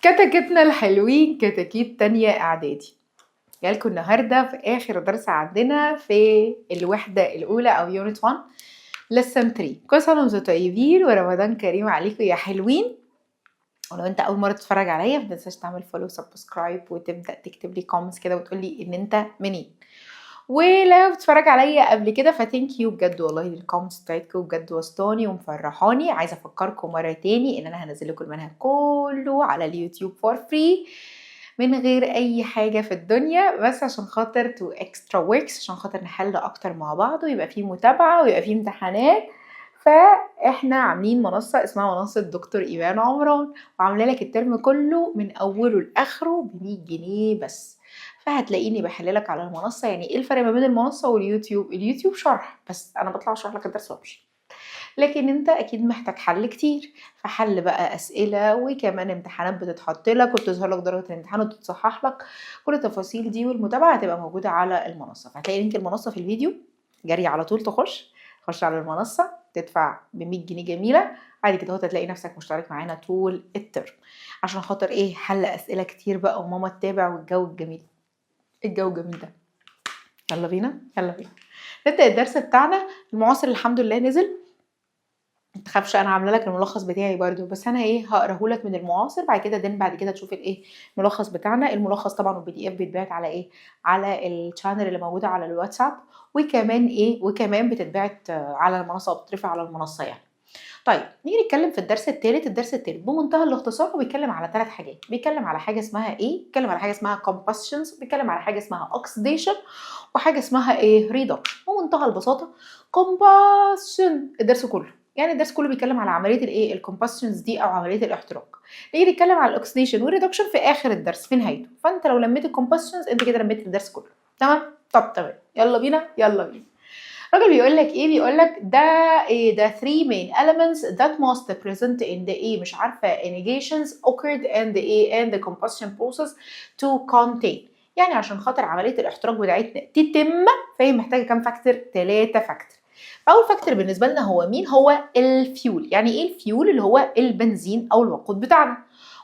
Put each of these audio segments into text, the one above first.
كتاكيتنا الحلوين كتاكيت تانية إعدادي. جالكوا النهاردة في آخر درس عندنا في الوحدة الأولى أو يونت 1 لسن 3. كل سنة وانتم طيبين ورمضان كريم عليكم يا حلوين. ولو انت أول مرة تتفرج عليا متنساش تعمل فولو سبسكرايب وتبدأ تكتب لي كومنتس كده وتقولي إن انت منين. ولو بتتفرج عليا قبل كده فثانك يو بجد والله للكومنتس بتاعتكم، بجد وسطاني ومفرحاني. عايزه افكركم مره تاني ان انا هنزل لكم المنهج كله على اليوتيوب فور فري من غير اي حاجه في الدنيا، بس عشان خاطر تو اكسترا وركس، عشان خاطر نحل اكتر مع بعض ويبقى فيه متابعه ويبقى فيه امتحانات. فاحنا عاملين منصه اسمها منصه دكتور ايمان عمران، وعامله لك الترم كله من اوله لاخره ب100 جنيه بس. فهتلاقيني بحللك على المنصه. يعني ايه الفرق ما بين المنصه واليوتيوب؟ اليوتيوب شرح بس، انا بطلع اشرح لك الدرس وامشي، لكن انت اكيد محتاج حل كتير، فحل بقى اسئله وكمان امتحانات بتتحط لك وبتظهر لك درجه الامتحان وتتصحح لك. كل التفاصيل دي والمتابعه هتبقى موجوده على المنصه، فهتلاقي لينك المنصه في الفيديو. جري على طول تخش على المنصه، تدفع ب100 جنيه جميله. بعد كده هتلاقي نفسك مشترك معانا طول الترم، عشان خاطر ايه؟ حل اسئله كتير بقى وماما تتابع والجو الجميل ده. يلا بينا نبدأ الدرس بتاعنا. المعاصر الحمد لله نزل، متخافش، انا عامله لك الملخص بتاعي برده، بس انا هقراه لك من المعاصر. بعد كده تشوف الملخص بتاعنا. الملخص طبعا والPDF بيتبعت على على الشانل اللي موجوده على الواتساب، وكمان بتتبعت على المنصه وبتترفع على المنصه يعني. طيب نيجي نتكلم في الدرس الثالث بمنتهى الاختصار. هو بيتكلم على 3 حاجات. بيتكلم على حاجه اسمها بيتكلم على حاجه اسمها combustions، بيتكلم على حاجه اسمها oxidation، وحاجه اسمها reduction. بمنتهى البساطه combustion الدرس كله بيتكلم على عمليه الكومباشنز دي او عمليه الاحتراق. نيجي نتكلم على الاكسديشن والريدكشن في اخر الدرس في نهايته. فانت لو لميت الكومباشنز انت كده لميت الدرس كله. تمام؟ طب تمام، يلا بينا. الراجل بيقول لك بيقول لك ده 3 main elements that must present in the مش عارفه negations occurred and the combustion process to contain. يعني عشان خاطر عمليه الاحتراق بتاعتنا تتم فهي محتاجه كام فاكتور؟ 3 فاكتور. اول فاكتور بالنسبه لنا هو مين؟ هو الفيول. يعني ايه الفيول؟ اللي هو البنزين او الوقود بتاعنا.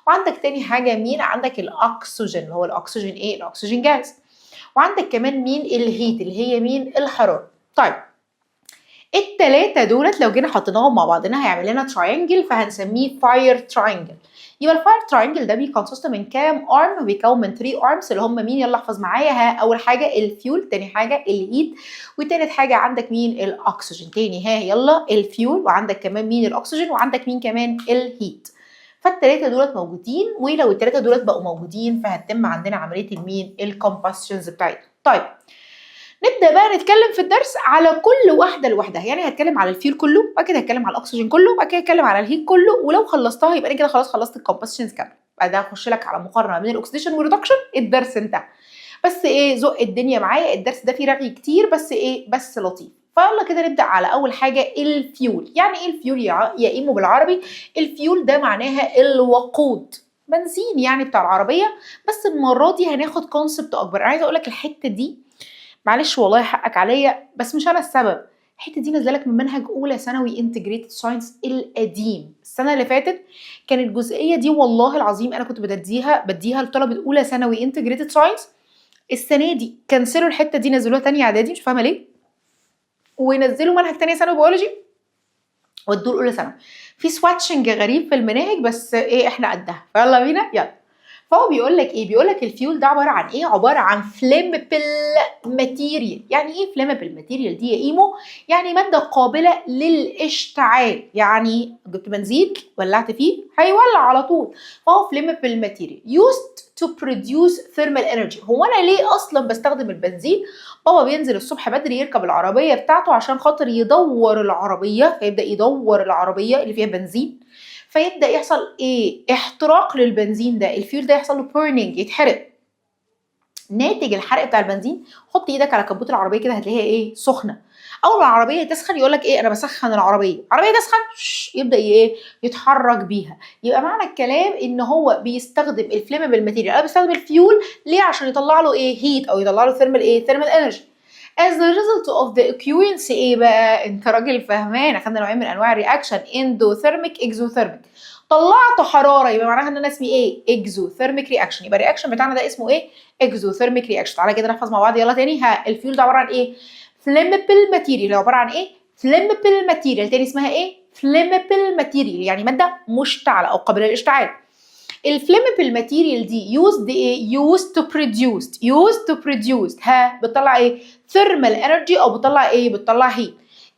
وعندك تاني حاجه مين؟ عندك الاكسجين، اللي هو الاكسجين الاكسجين جاز. وعندك كمان مين؟ الهيت، اللي هي مين؟ الحراره. طيب التلاتة دولت لو جينا حطيناهم مع بعضنا هيعمل لنا تراينجل، فهنسميه فاير تراينجل. يبقى الفاير تراينجل ده بيكونسست من كام ارم؟ بيكون من 3 ارمز اللي هم مين؟ يلا احفظ معايا. اول حاجه الفيول، تاني حاجه الهيت، وتالت حاجه عندك مين؟ الاكسجين. تاني يلا الفيول، وعندك كمان مين؟ الاكسجين، وعندك مين كمان؟ الهيت. فالتلاتة دولت موجودين، ولو التلاتة دولت بقوا موجودين فهتتم عندنا عمليه المين؟ الكومباشنز بتاعتهم. طيب نبدا بقى نتكلم في الدرس على كل واحده لوحدها. يعني هتكلم على الفيول كله، بعد كده هتكلم على الاكسجين كله، بعد كده هتكلم على الهيت كله، ولو خلصتها يبقى انا كده خلاص خلصت الكومباشنز كامله. بعدها هخش لك على مقارنه بين الاكسديشن والريدكشن. الدرس انتهى. بس زق الدنيا معايا، الدرس ده فيه رغي كتير بس لطيف. فيلا كده نبدا على اول حاجه الفيول. يعني ايه الفيول يا ايمو بالعربي؟ الفيول ده معناها الوقود، بنزين يعني بتاع العربيه. بس المره دي هناخد كونسبت اكبر. انا عايزه اقول لك الحته دي، معلش والله حقك عليا، بس مش انا السبب. الحته دي نازله لك من منهج اولى ثانوي انتجريتد ساينس القديم. السنه اللي فاتت كان الجزئيه دي والله العظيم انا كنت بديها لطلبه اولى ثانوي انتجريتد ساينس. السنه دي كنسلوا الحته دي، نزلوها تانية اعدادي، مش فاهمه ليه، ونزلوا منهج تانية ثانوي بيولوجي ودوه الاولى ثانوي. في سواتشنج غريب في المناهج، بس احنا قدها. فيلا بينا يلا. فهو بيقول لك بيقول لك الفيول ده عباره عن عباره عن فليمبل ماتيريال. يعني ايه فليمبل ماتيريال دي يا ايمو؟ يعني ماده قابله للاشتعال. يعني جبت بنزين ولعت فيه هيولع على طول. فهو فليمبل ماتيريال used to produce thermal energy. هو انا ليه اصلا بستخدم البنزين؟ بابا بينزل الصبح بدري يركب العربيه بتاعته عشان خاطر يدور العربيه، فيبدا يدور العربيه اللي فيها بنزين، فيبدا يحصل احتراق للبنزين ده. الفيول ده يحصل له بيرنينج، يتحرق. ناتج الحرق بتاع البنزين، حط ايدك على كبوت العربيه كده هتلاقيها سخنه. اول ما العربيه تسخن يقول لك انا بسخن العربيه تسخن يبدا يتحرك بيها. يبقى معنى الكلام ان هو بيستخدم الفليمبل ماتيريال، انا بستخدم الفيول ليه؟ عشان يطلع له هيت او يطلع له ثيرمال انرجي. as the result of the occurrence بقى؟ انت راجل فهمان. اخدنا نوعين من انواع الرياكشن، اندوثيرميك اكزوثيرميك. طلعت حراره، يبقى معناها ان انا اسمي ايه؟ اكزوثيرميك رياكشن. يبقى الرياكشن بتاعنا ده اسمه ايه؟ اكزوثيرميك رياكشن. تعالى كده نحفظ مع بعض يلا تاني. ها، الفيول ده عباره عن ايه؟ فليمبل ماتيريال. عباره عن ايه؟ فليمبل ماتيريال. تاني اسمها ايه؟ فليمبل ماتيريال، يعني ماده مشتعله او قابله للاشتعال. الفليمبل ماتيريال دي used ايه؟ used to produce ها، بتطلع ايه؟ thermal energy او بتطلع ايه؟ بتطلع heat.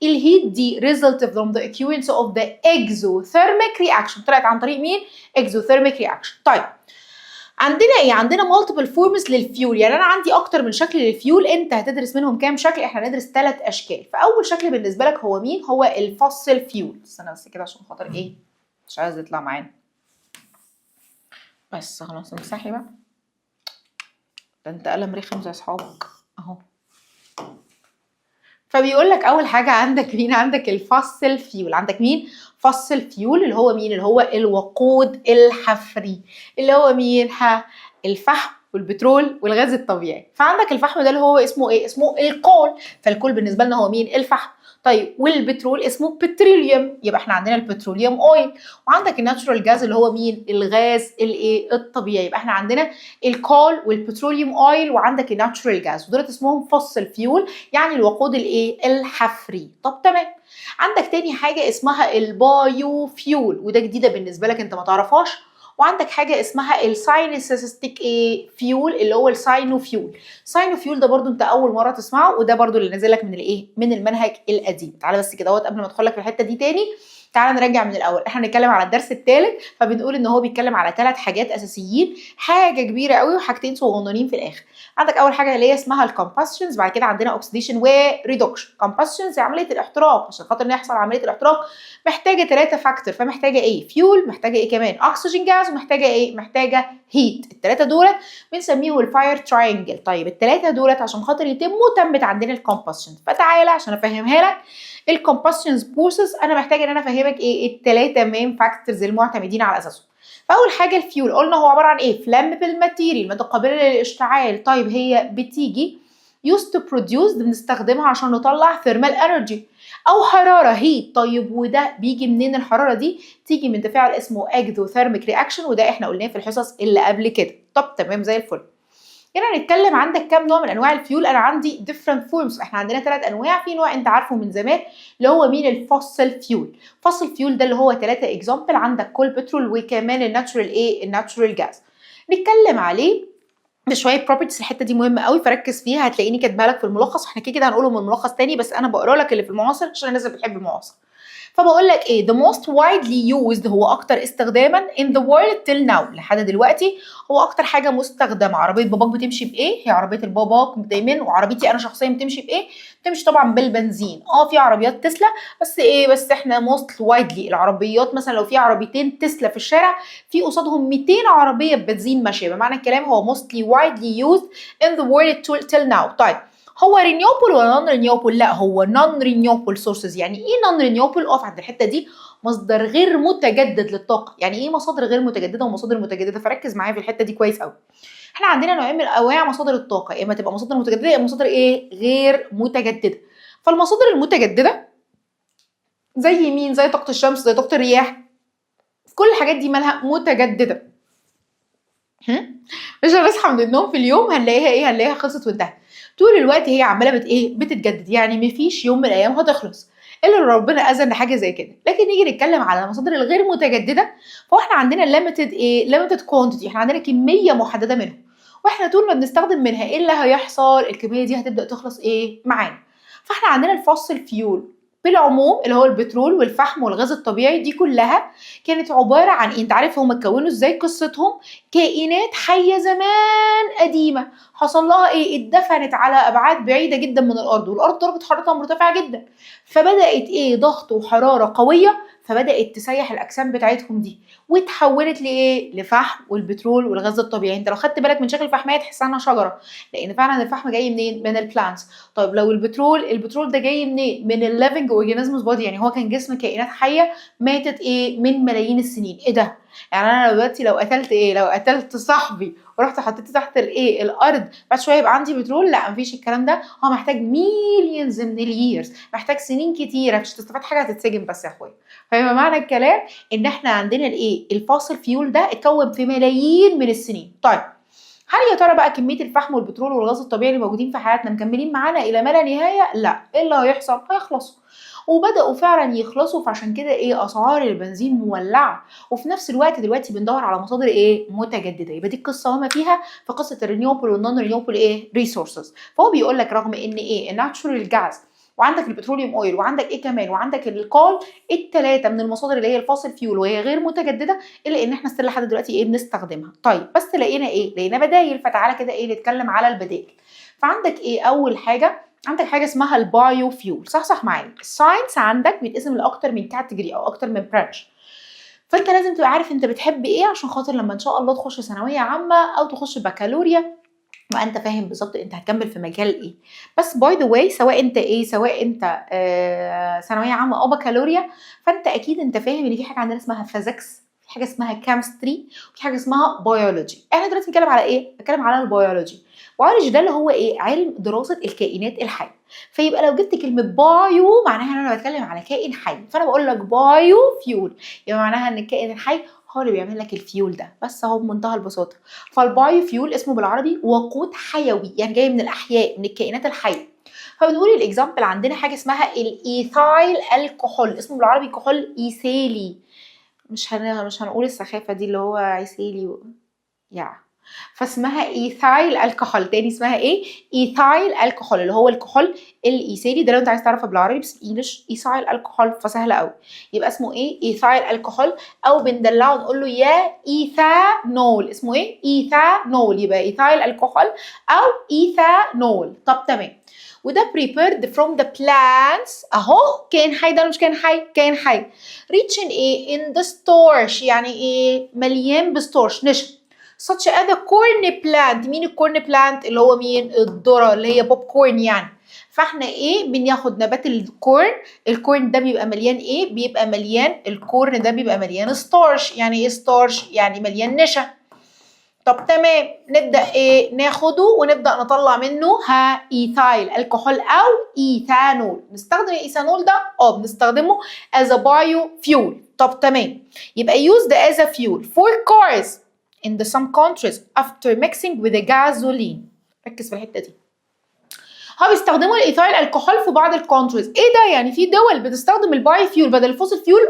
الهيت دي result from the occurrence of the exothermic reaction. طلعت عن طريق مين؟ exothermic reaction. طيب عندنا ايه؟ عندنا multiple forms للفيول، يعني انا عندي اكتر من شكل للفيول. انت هتدرس منهم كام شكل؟ احنا هندرس 3 اشكال. فاول شكل بالنسبه لك هو مين؟ هو الفوسيل فيول. استنى بس كده عشان خاطر ايه؟ مش عايز يطلع معانا. بس خلاص امسحي بقى، ده انت قلم رخم زي اصحابك اهو. فبيقول لك اول حاجه عندك مين؟ عندك الفوسيل فيول. عندك مين؟ فوسيل فيول اللي هو مين؟ اللي هو الوقود الحفري، اللي هو مين؟ ها، الفحم والبترول والغاز الطبيعي. فعندك الفحم ده اللي هو اسمه ايه؟ اسمه الكول. فالكول بالنسبه لنا هو مين؟ الفحم. طيب والبترول اسمه بتروليوم، يبقى احنا عندنا البتروليوم اويل. وعندك الناتشورال جاز اللي هو مين؟ الغاز الايه؟ الطبيعي. يبقى احنا عندنا الكول والبتروليوم اويل وعندك الناتشورال جاز، ودول اسمهم فوسيل فيول، يعني الوقود الايه؟ الحفري. طب تمام. عندك تاني حاجه اسمها البايو فيول، وده جديده بالنسبه لك انت ما تعرفهاش. وعندك حاجه اسمها الساينسستيك ايه فيول، اللي هو الساينو فيول. ساينو فيول ده برضو انت اول مره تسمعه، وده برضو اللي نازل لك من الايه؟ من المنهج القديم. تعالى بس كده قبل ما ادخل لك في الحته دي تاني، تعالى نرجع من الاول. احنا بنتكلم على الدرس الثالث، فبنقول ان هو بيتكلم على 3 حاجات اساسيين، حاجه كبيره قوي وحاجتين صغننين في الاخر. عندك اول حاجه اللي هي اسمها الكومباشنز، بعد كده عندنا اوكسيديشن وريدكشن. كومباشنز هي عمليه الاحتراق، عشان خاطر يحصل عمليه الاحتراق محتاجه 3 فاكتور. فمحتاجه ايه؟ فيول، محتاجه ايه كمان؟ اكسجين جاز، ومحتاجه ايه؟ محتاجه هيت. ال3 دولت بنسميهم الفاير تراينجل. طيب ال3 دولت عشان خاطر يتموا تمت عندنا الكومباشن. فتعالى عشان افهمها لك الكومباشنز بروسيس، انا محتاجه ان انا افهمك ايه ال3 مين فاكتورز المعتمدين على اساسهم. فاول حاجه الفيول، قلنا هو عباره عن ايه؟ فلامبل ماتيريال، ماده قابله للاشتعال. طيب هي بتيجي used to produce، بنستخدمها عشان نطلع thermal energy او حراره هيت. طيب وده بيجي منين الحراره دي؟ تيجي من تفاعل اسمه اكزوثيرميك رياكشن، وده احنا قلناه في الحصص اللي قبل كده. طب تمام زي الفل. هنا هنتكلم عندك كام نوع من انواع الفيول. انا عندي different forms، احنا عندنا 3 انواع. في نوع انت عارفه من زمان اللي هو مين؟ الفوسيل فيول. فوسيل فيول ده اللي هو 3 اكزامبل، عندك كول، بترول، وكمان الناتشورال ايه؟ الناتشورال جاز. نتكلم عليه بشويه بروبرتيز. الحته دي مهمه قوي فركز فيها، هتلاقيني كاتبها لك في الملخص. احنا كده هنقولهم من الملخص تاني، بس انا بقرا لك اللي في المعاصر عشان الناس اللي بتحب المعاصر. فبقول لك ايه؟ the most widely used، هو اكتر استخداما in the world till now، لحد دلوقتي هو اكتر حاجه مستخدمه. عربيه باباك بتمشي بايه؟ هي عربيه الباباك دايما. وعربيتي انا شخصيا بتمشي بايه؟ بتمشي طبعا بالبنزين. في عربيات تسلا، بس ايه؟ بس احنا most widely العربيات، مثلا لو في عربيتين تسلا في الشارع، في قصادهم 200 عربيه بنزين ماشيه. بمعنى الكلام هو mostly widely used in the world till now. طيب هو رينيوبل ولا نون رينيوبل؟ لا، هو نون رينيوبل سورسز. يعني ايه نون رينيوبل؟ اقف عند الحته دي. مصدر غير متجدد للطاقه. يعني ايه مصادر غير متجدده ومصادر متجدده؟ فركز معايا في الحته دي كويس قوي. احنا عندنا نوعين من انواع مصادر الطاقه، يا اما تبقى مصادر متجدده يا اما مصادر ايه؟ غير متجدده. فالمصادر المتجدده زي مين؟ زي طاقه الشمس، زي طاقه الرياح. كل الحاجات دي مالها؟ متجدده. مش هنصحى من النوم في اليوم هنلاقيها ايه؟ هنلاقيها خلصت وانتهت. طول الوقت هي عماله بتتجدد، يعني مفيش يوم من الايام هتخلص الا لو ربنا اذن لحاجه زي كده. لكن نيجي نتكلم على المصادر الغير متجدده، فاحنا عندنا ليميتد كوانتيتي، احنا عندنا كميه محدده منهم. واحنا طول ما بنستخدم منها ايه اللي هيحصل؟ الكميه دي هتبدا تخلص ايه؟ معانا. فاحنا عندنا الفوسيل فيول بالعموم اللي هو البترول والفحم والغاز الطبيعي، دي كلها كانت عباره عن ايه؟ انت عارف هم اتكونوا ازاي؟ قصتهم كائنات حيه زمان قديمه، حصل لها ايه؟ اتدفنت على ابعاد بعيده جدا من الارض، والارض درجه حرارتها مرتفعه جدا، فبدات ايه؟ ضغط وحراره قويه، فبدات تسيح الاجسام بتاعتهم دي، واتحولت لايه؟ لفحم والبترول والغاز الطبيعي. انت لو خدت بالك من شكل الفحميه تحس انها شجره، لان فعلا الفحم جاي منين؟ من البلانتس. طيب لو البترول ده جاي منين؟ من الليفنج اورجانيزمز بودي، يعني هو كان جسم كائنات حيه ماتت ايه؟ من ملايين السنين. ايه ده؟ يعني انا دلوقتي لو قتلت لو قتلت صاحبي ورحت حطيته تحت الارض بعد شويه يبقى عندي بترول؟ لا، مفيش الكلام ده. هو محتاج مليونز من الييرز، محتاج سنين كتيره مش تستفاد حاجه، هتتسجن بس يا اخويا. فيبقى معنى الكلام ان احنا عندنا الفاصل فيول ده اتكون في ملايين من السنين. طيب هل يا ترى بقى كميه الفحم والبترول والغاز الطبيعي اللي موجودين في حياتنا مكملين معانا الى ما لا نهايه؟ لا. ايه اللي هيحصل؟ هيخلصوا، وبداوا فعلا يخلصوا. فعشان كده اسعار البنزين مولعه، وفي نفس الوقت دلوقتي بندور على مصادر متجدده. يبقى دي القصه وما فيها في قصه الرينيوبل والنون رينيوبل ريسورسز. فهو بيقول لك رغم ان الناتشورال جاز وعندك البتروليوم اويل وعندك كمان وعندك الكول، الثلاثه من المصادر اللي هي الفاصل فيول وهي غير متجدده، الا ان احنا لحد دلوقتي بنستخدمها. طيب بس لقينا لقينا بدايل. فتعالى كده نتكلم على البدائل. فعندك اول حاجه، عندك حاجه اسمها البايو فيول. صح معايا، الساينس عندك بيتقسم لاكتر من كاتيجوري او اكتر من برانش. فانت لازم تبقى عارف انت بتحب عشان خاطر لما ان شاء الله تخش ثانويه عامه او تخش بكالوريا ما انت فاهم بالظبط انت هتكمل في مجال بس باي ذا واي سواء انت سواء انت ثانويه عامه او بكالوريا، فانت اكيد انت فاهم ان في حاجه عندنا اسمها فيزيكس، في حاجه اسمها كيمستري، وفي حاجه اسمها بيولوجي. احنا دلوقتي بنتكلم على بنتكلم على البيولوجي. البيولوجي ده اللي هو علم دراسه الكائنات الحيه. فيبقى لو جبت كلمه بايو معناها ان انا بتكلم على كائن حي، فانا بقول لك بايو فيول يبقى معناها ان الكائن الحي هو اللي بيعمل لك الفيول ده، بس اهو بمنتهى البساطه. فالبايو فيول اسمه بالعربي وقود حيوي، يعني جاي من الاحياء، من الكائنات الحيه. فبنقول الاكزامبل عندنا حاجه اسمها الايثايل الكحول، اسمه بالعربي كحول ايثيلي. مش هنقول السخافه دي اللي هو عسيلي فاسمها ايثايل الكحول. تاني اسمها ايثايل الكحول، اللي هو الكحول الايثيلي ده. لو انت عايز تعرفها بالعربي بس بالانجلش ايثايل الكحول فسهله قوي. يبقى اسمه ايثايل الكحول، او بندلعه نقول له يا ايثانول. اسمه ايثانول. يبقى ايثايل الكحول او ايثانول. طب تمام. وده prepared from the plants. اهو كائن حي ده، مش كائن حي، كائن حي. rich in in the starch، يعني مليان بستارش، نشا. such as the corn plant. مين الكورن بلانت؟ اللي هو مين؟ الذره، اللي هي بوب كورن يعني. فاحنا بناخد نبات الكورن. الكورن ده بيبقى مليان بيبقى مليان، الكورن ده بيبقى مليان ستارش. يعني ستارش؟ يعني مليان نشا. طب تمام، نبدا ناخده ونبدا نطلع منه ايثايل الكحول او ايثانول. نستخدم الايثانول ده بنستخدمه as a biofuel. طب تمام، يبقى used as a fuel for cars in some countries after mixing with the gasoline. ركز في الحته دي. بيستخدموا الايثايل الكحول في بعض الكونتريز. ده؟ يعني في دول بتستخدم الباي فيول بدل الفوسل فيول.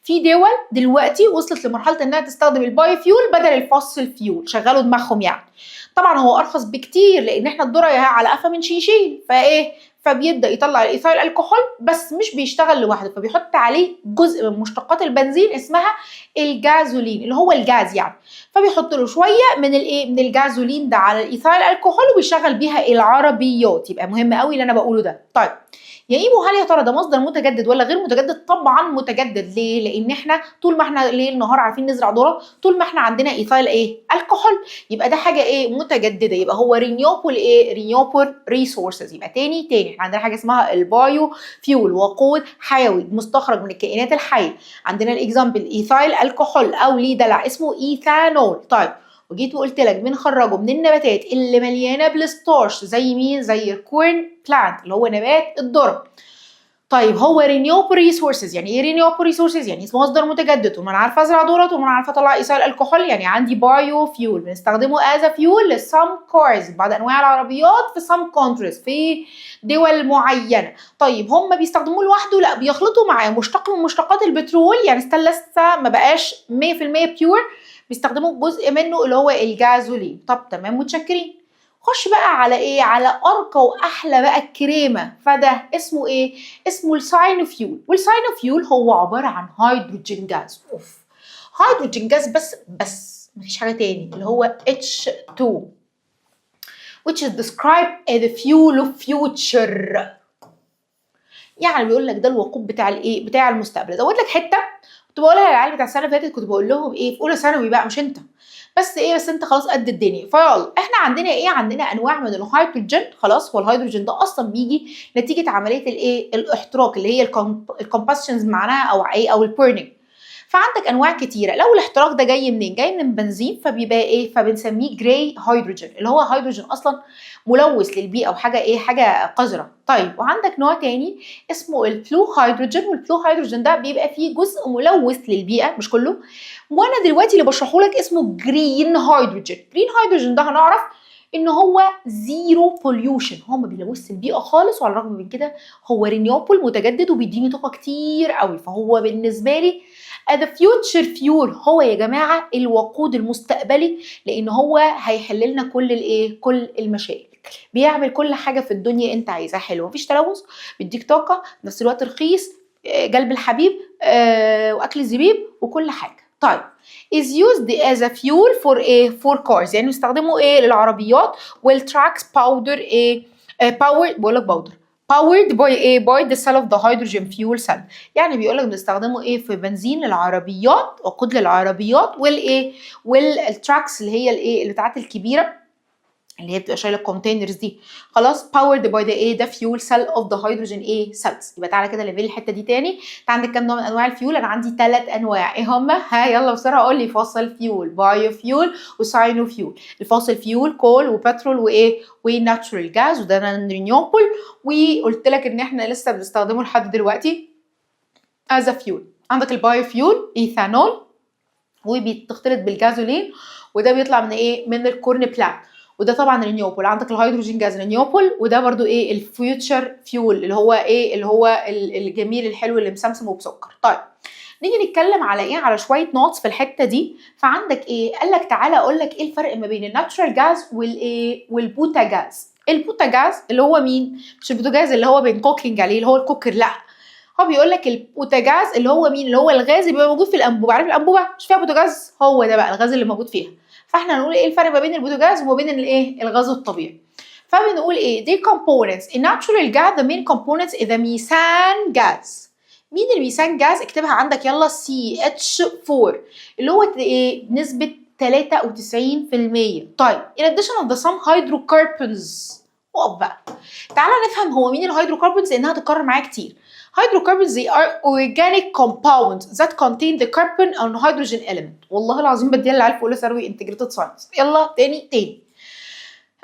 في دول دلوقتي وصلت لمرحله انها تستخدم الباي فيول بدل الفوسل فيول. شغلوا دماغهم يعني. طبعا هو ارخص بكتير لان احنا الذره على قفا من شيشين. فبيبدا يطلع الايثايل الكحول بس مش بيشتغل لوحده، فبيحط عليه جزء من مشتقات البنزين اسمها الجازولين، اللي هو الجاز يعني. فبيحط له شويه من من الجازولين ده على الايثايل الكحول وبيشغل بيها العربيات. يبقى مهم قوي اللي انا بقوله ده. طيب يا هل يا ترى ده مصدر متجدد ولا غير متجدد؟ طبعا متجدد. ليه؟ لان احنا طول ما احنا ليل نهار عارفين نزرع ذره، طول ما احنا عندنا ايثايل الكحول، يبقى ده حاجه متجدده. يبقى هو رينيوبل رينيوبل ريسورسز. يبقى تاني احنا عندنا حاجه اسمها البايو فيول، وقود حيوي مستخرج من الكائنات الحيه. عندنا الاكزامبل ايثايل الكحول او ليه دلع اسمه ايثانول. طيب وجيت وقلت لك بنخرجه من النباتات اللي مليانه بالستارش، زي مين؟ زي الكورن بلانت اللي هو نبات الذره. طيب هو رينيوبل ريسورسز. يعني ايه رينيوبل ريسورسز؟ يعني اسمه مصدر متجدد. وما انا عارفه ازرع ذره وما انا عارفه اطلع ايثايل الكحول، يعني عندي بايو فيول بنستخدمه از فيول لسام كارز، بعض انواع العربيات في سام كونتريز، في دول معينه. طيب هم بيستخدموه لوحده؟ لا، بيخلطوا معاه مشتق من مشتقات البترول، يعني لسه ما بقاش 100% بيور، بيستخدموا جزء منه اللي هو الجازولين. طب تمام، متشكرين. خش بقى على على ارقى واحلى بقى الكريمه. فده اسمه اسمه الساينوفيول. والساينوفيول هو عباره عن هيدروجين جاز. هيدروجين جاز بس مفيش حاجه تاني، اللي هو H2 which is described as the fuel of future. يعني بيقول لك ده الوقود بتاع بتاع المستقبل. زود لك حته كنت بقولها للعيال بتاع السنه اللي فاتت، كنت بقول لهم في اولى ثانوي بقى، مش انت بس بس انت خلاص قد الدنيا. فيلا احنا عندنا عندنا انواع من الهيدروجين. خلاص، هو الهيدروجين ده اصلا بيجي نتيجه عمليه الاحتراق اللي هي الكومباشنز معناها او البيرنينج. فعندك انواع كتيره. لو الاحتراق ده جاي منين؟ جاي من بنزين، فبيبقى ايه؟ فبنسميه جراي هيدروجين، اللي هو هيدروجين اصلا ملوث للبيئه وحاجه ايه؟ حاجه قذره. طيب وعندك نوع تاني اسمه البلو هيدروجين، والبلو هيدروجين ده بيبقى فيه جزء ملوث للبيئه مش كله، وانا دلوقتي اللي بشرحه لك اسمه جرين هيدروجين. جرين هيدروجين ده هنعرف ان هو زيرو بوليوشن، هو ما بيلوثش البيئه خالص، وعلى الرغم من كده هو رينيوبل متجدد وبيديني طاقه كتير قوي. فهو بالنسبه لي the future fuel، هو يا جماعه الوقود المستقبلي، لان هو هيحل لنا كل الايه؟ كل المشاكل. بيعمل كل حاجه في الدنيا انت عايزها حلوه، مفيش تلوث، بيديك طاقه، في نفس الوقت رخيص، قلب الحبيب، واكل الزبيب وكل حاجه. طيب is used as a fuel for for cars، يعني بيستخدموا ايه؟ للعربيات. والتراكس باودر ايه؟ باور، بقول لك باودر powered by ايه؟ by the cell of the hydrogen fuel cell، يعني بيقول لك بنستخدمه ايه؟ في بنزين للعربيات، وقود للعربيات، والايه؟ والتراكس اللي هي الايه؟ اللي بتاعت الكبيره، اللي هي بتبقى شايله الكونتينرز دي، خلاص. powered by the ايه؟ ده fuel cell of the hydrogen ايه؟ cells. يبقى تعالى كده ليفل الحته دي تاني. انت عندك كام نوع من انواع الفيول؟ انا عندي 3 انواع. ايه هما؟ ها يلا بسرعه قول لي. فوسل فيول، بايو فيول، وساينو فيول. الفوسل فيول كول وبترول وايه؟ وناتشورال جاز، وده نون رينيوبل، وقلت لك ان احنا لسه بنستخدمه لحد دلوقتي as a fuel. عندك البايو فيول ايثانول، وبيتختلط بالجازولين، وده بيطلع من ايه؟ من الكورن بلانت، وده طبعا رينيوبل. عندك الهيدروجين جاز رينيوبل، وده برضو ايه؟ الفيوتشر فيول، اللي هو ايه؟ اللي هو الجميل الحلو اللي مسمسم وبسكر. طيب نيجي نتكلم على ايه؟ على شويه نوتس في الحته دي. فعندك ايه؟ قال لك تعالى اقول لك ايه الفرق ما بين الناتشورال جاز والايه؟ والبوتاجاز. البوتاجاز اللي هو مين؟ مش البوتاجاز اللي هو بنكوكينج عليه اللي هو الكوكر، لا، هو بيقول لك البوتاجاز اللي هو مين؟ اللي هو الغاز اللي بيبقى موجود في الانبوبه. عارف الانبوبه مش فيها بوتاجاز؟ هو ده بقى الغاز اللي موجود فيها. فاحنا هنقول ايه الفرق ما بين البوتاجاز وما بين الايه؟ الغاز الطبيعي. فبنقول ايه؟ دي components in natural gas. the main components is the methane gas. مين الميثان جاز؟ اكتبها عندك يلا، CH4، اللي هو ايه؟ بنسبه 93%. طيب in addition of the some hydrocarbons. اقف بقى، تعالى نفهم هو مين الهيدروكربونز، لانها هتتكرر معايا كتير. Hydrocarbons they are organic compounds that contain the carbon and hydrogen element. والله العظيم بديها للعيال في اولى ثانوي انتجريتد ساينس. يلا تاني.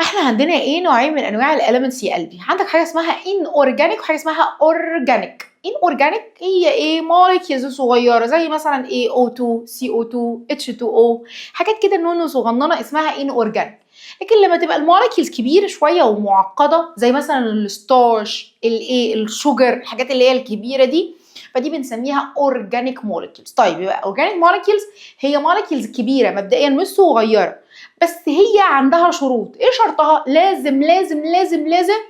احنا عندنا ايه؟ نوعين من انواع الاليمنتس يا قلبي. عندك حاجه اسمها ان اورجانيك وحاجه اسمها اورجانيك. ان اورجانيك هي ايه؟ موليكيولز صغيره زي مثلا ايه؟ O2 CO2 H2O، حاجات كده نونو صغننه اسمها ان اورجانيك. لكن لما تبقى الموليكيولز كبيره شويه ومعقده زي مثلا الستارش، الايه؟ الشوجر، الحاجات اللي هي الكبيره دي، فدي بنسميها اورجانيك موليكيولز. طيب يبقى اورجانيك موليكيولز هي موليكيولز كبيره مبدئيا مش صغيره، بس هي عندها شروط. ايه شرطها؟ لازم لازم لازم لازم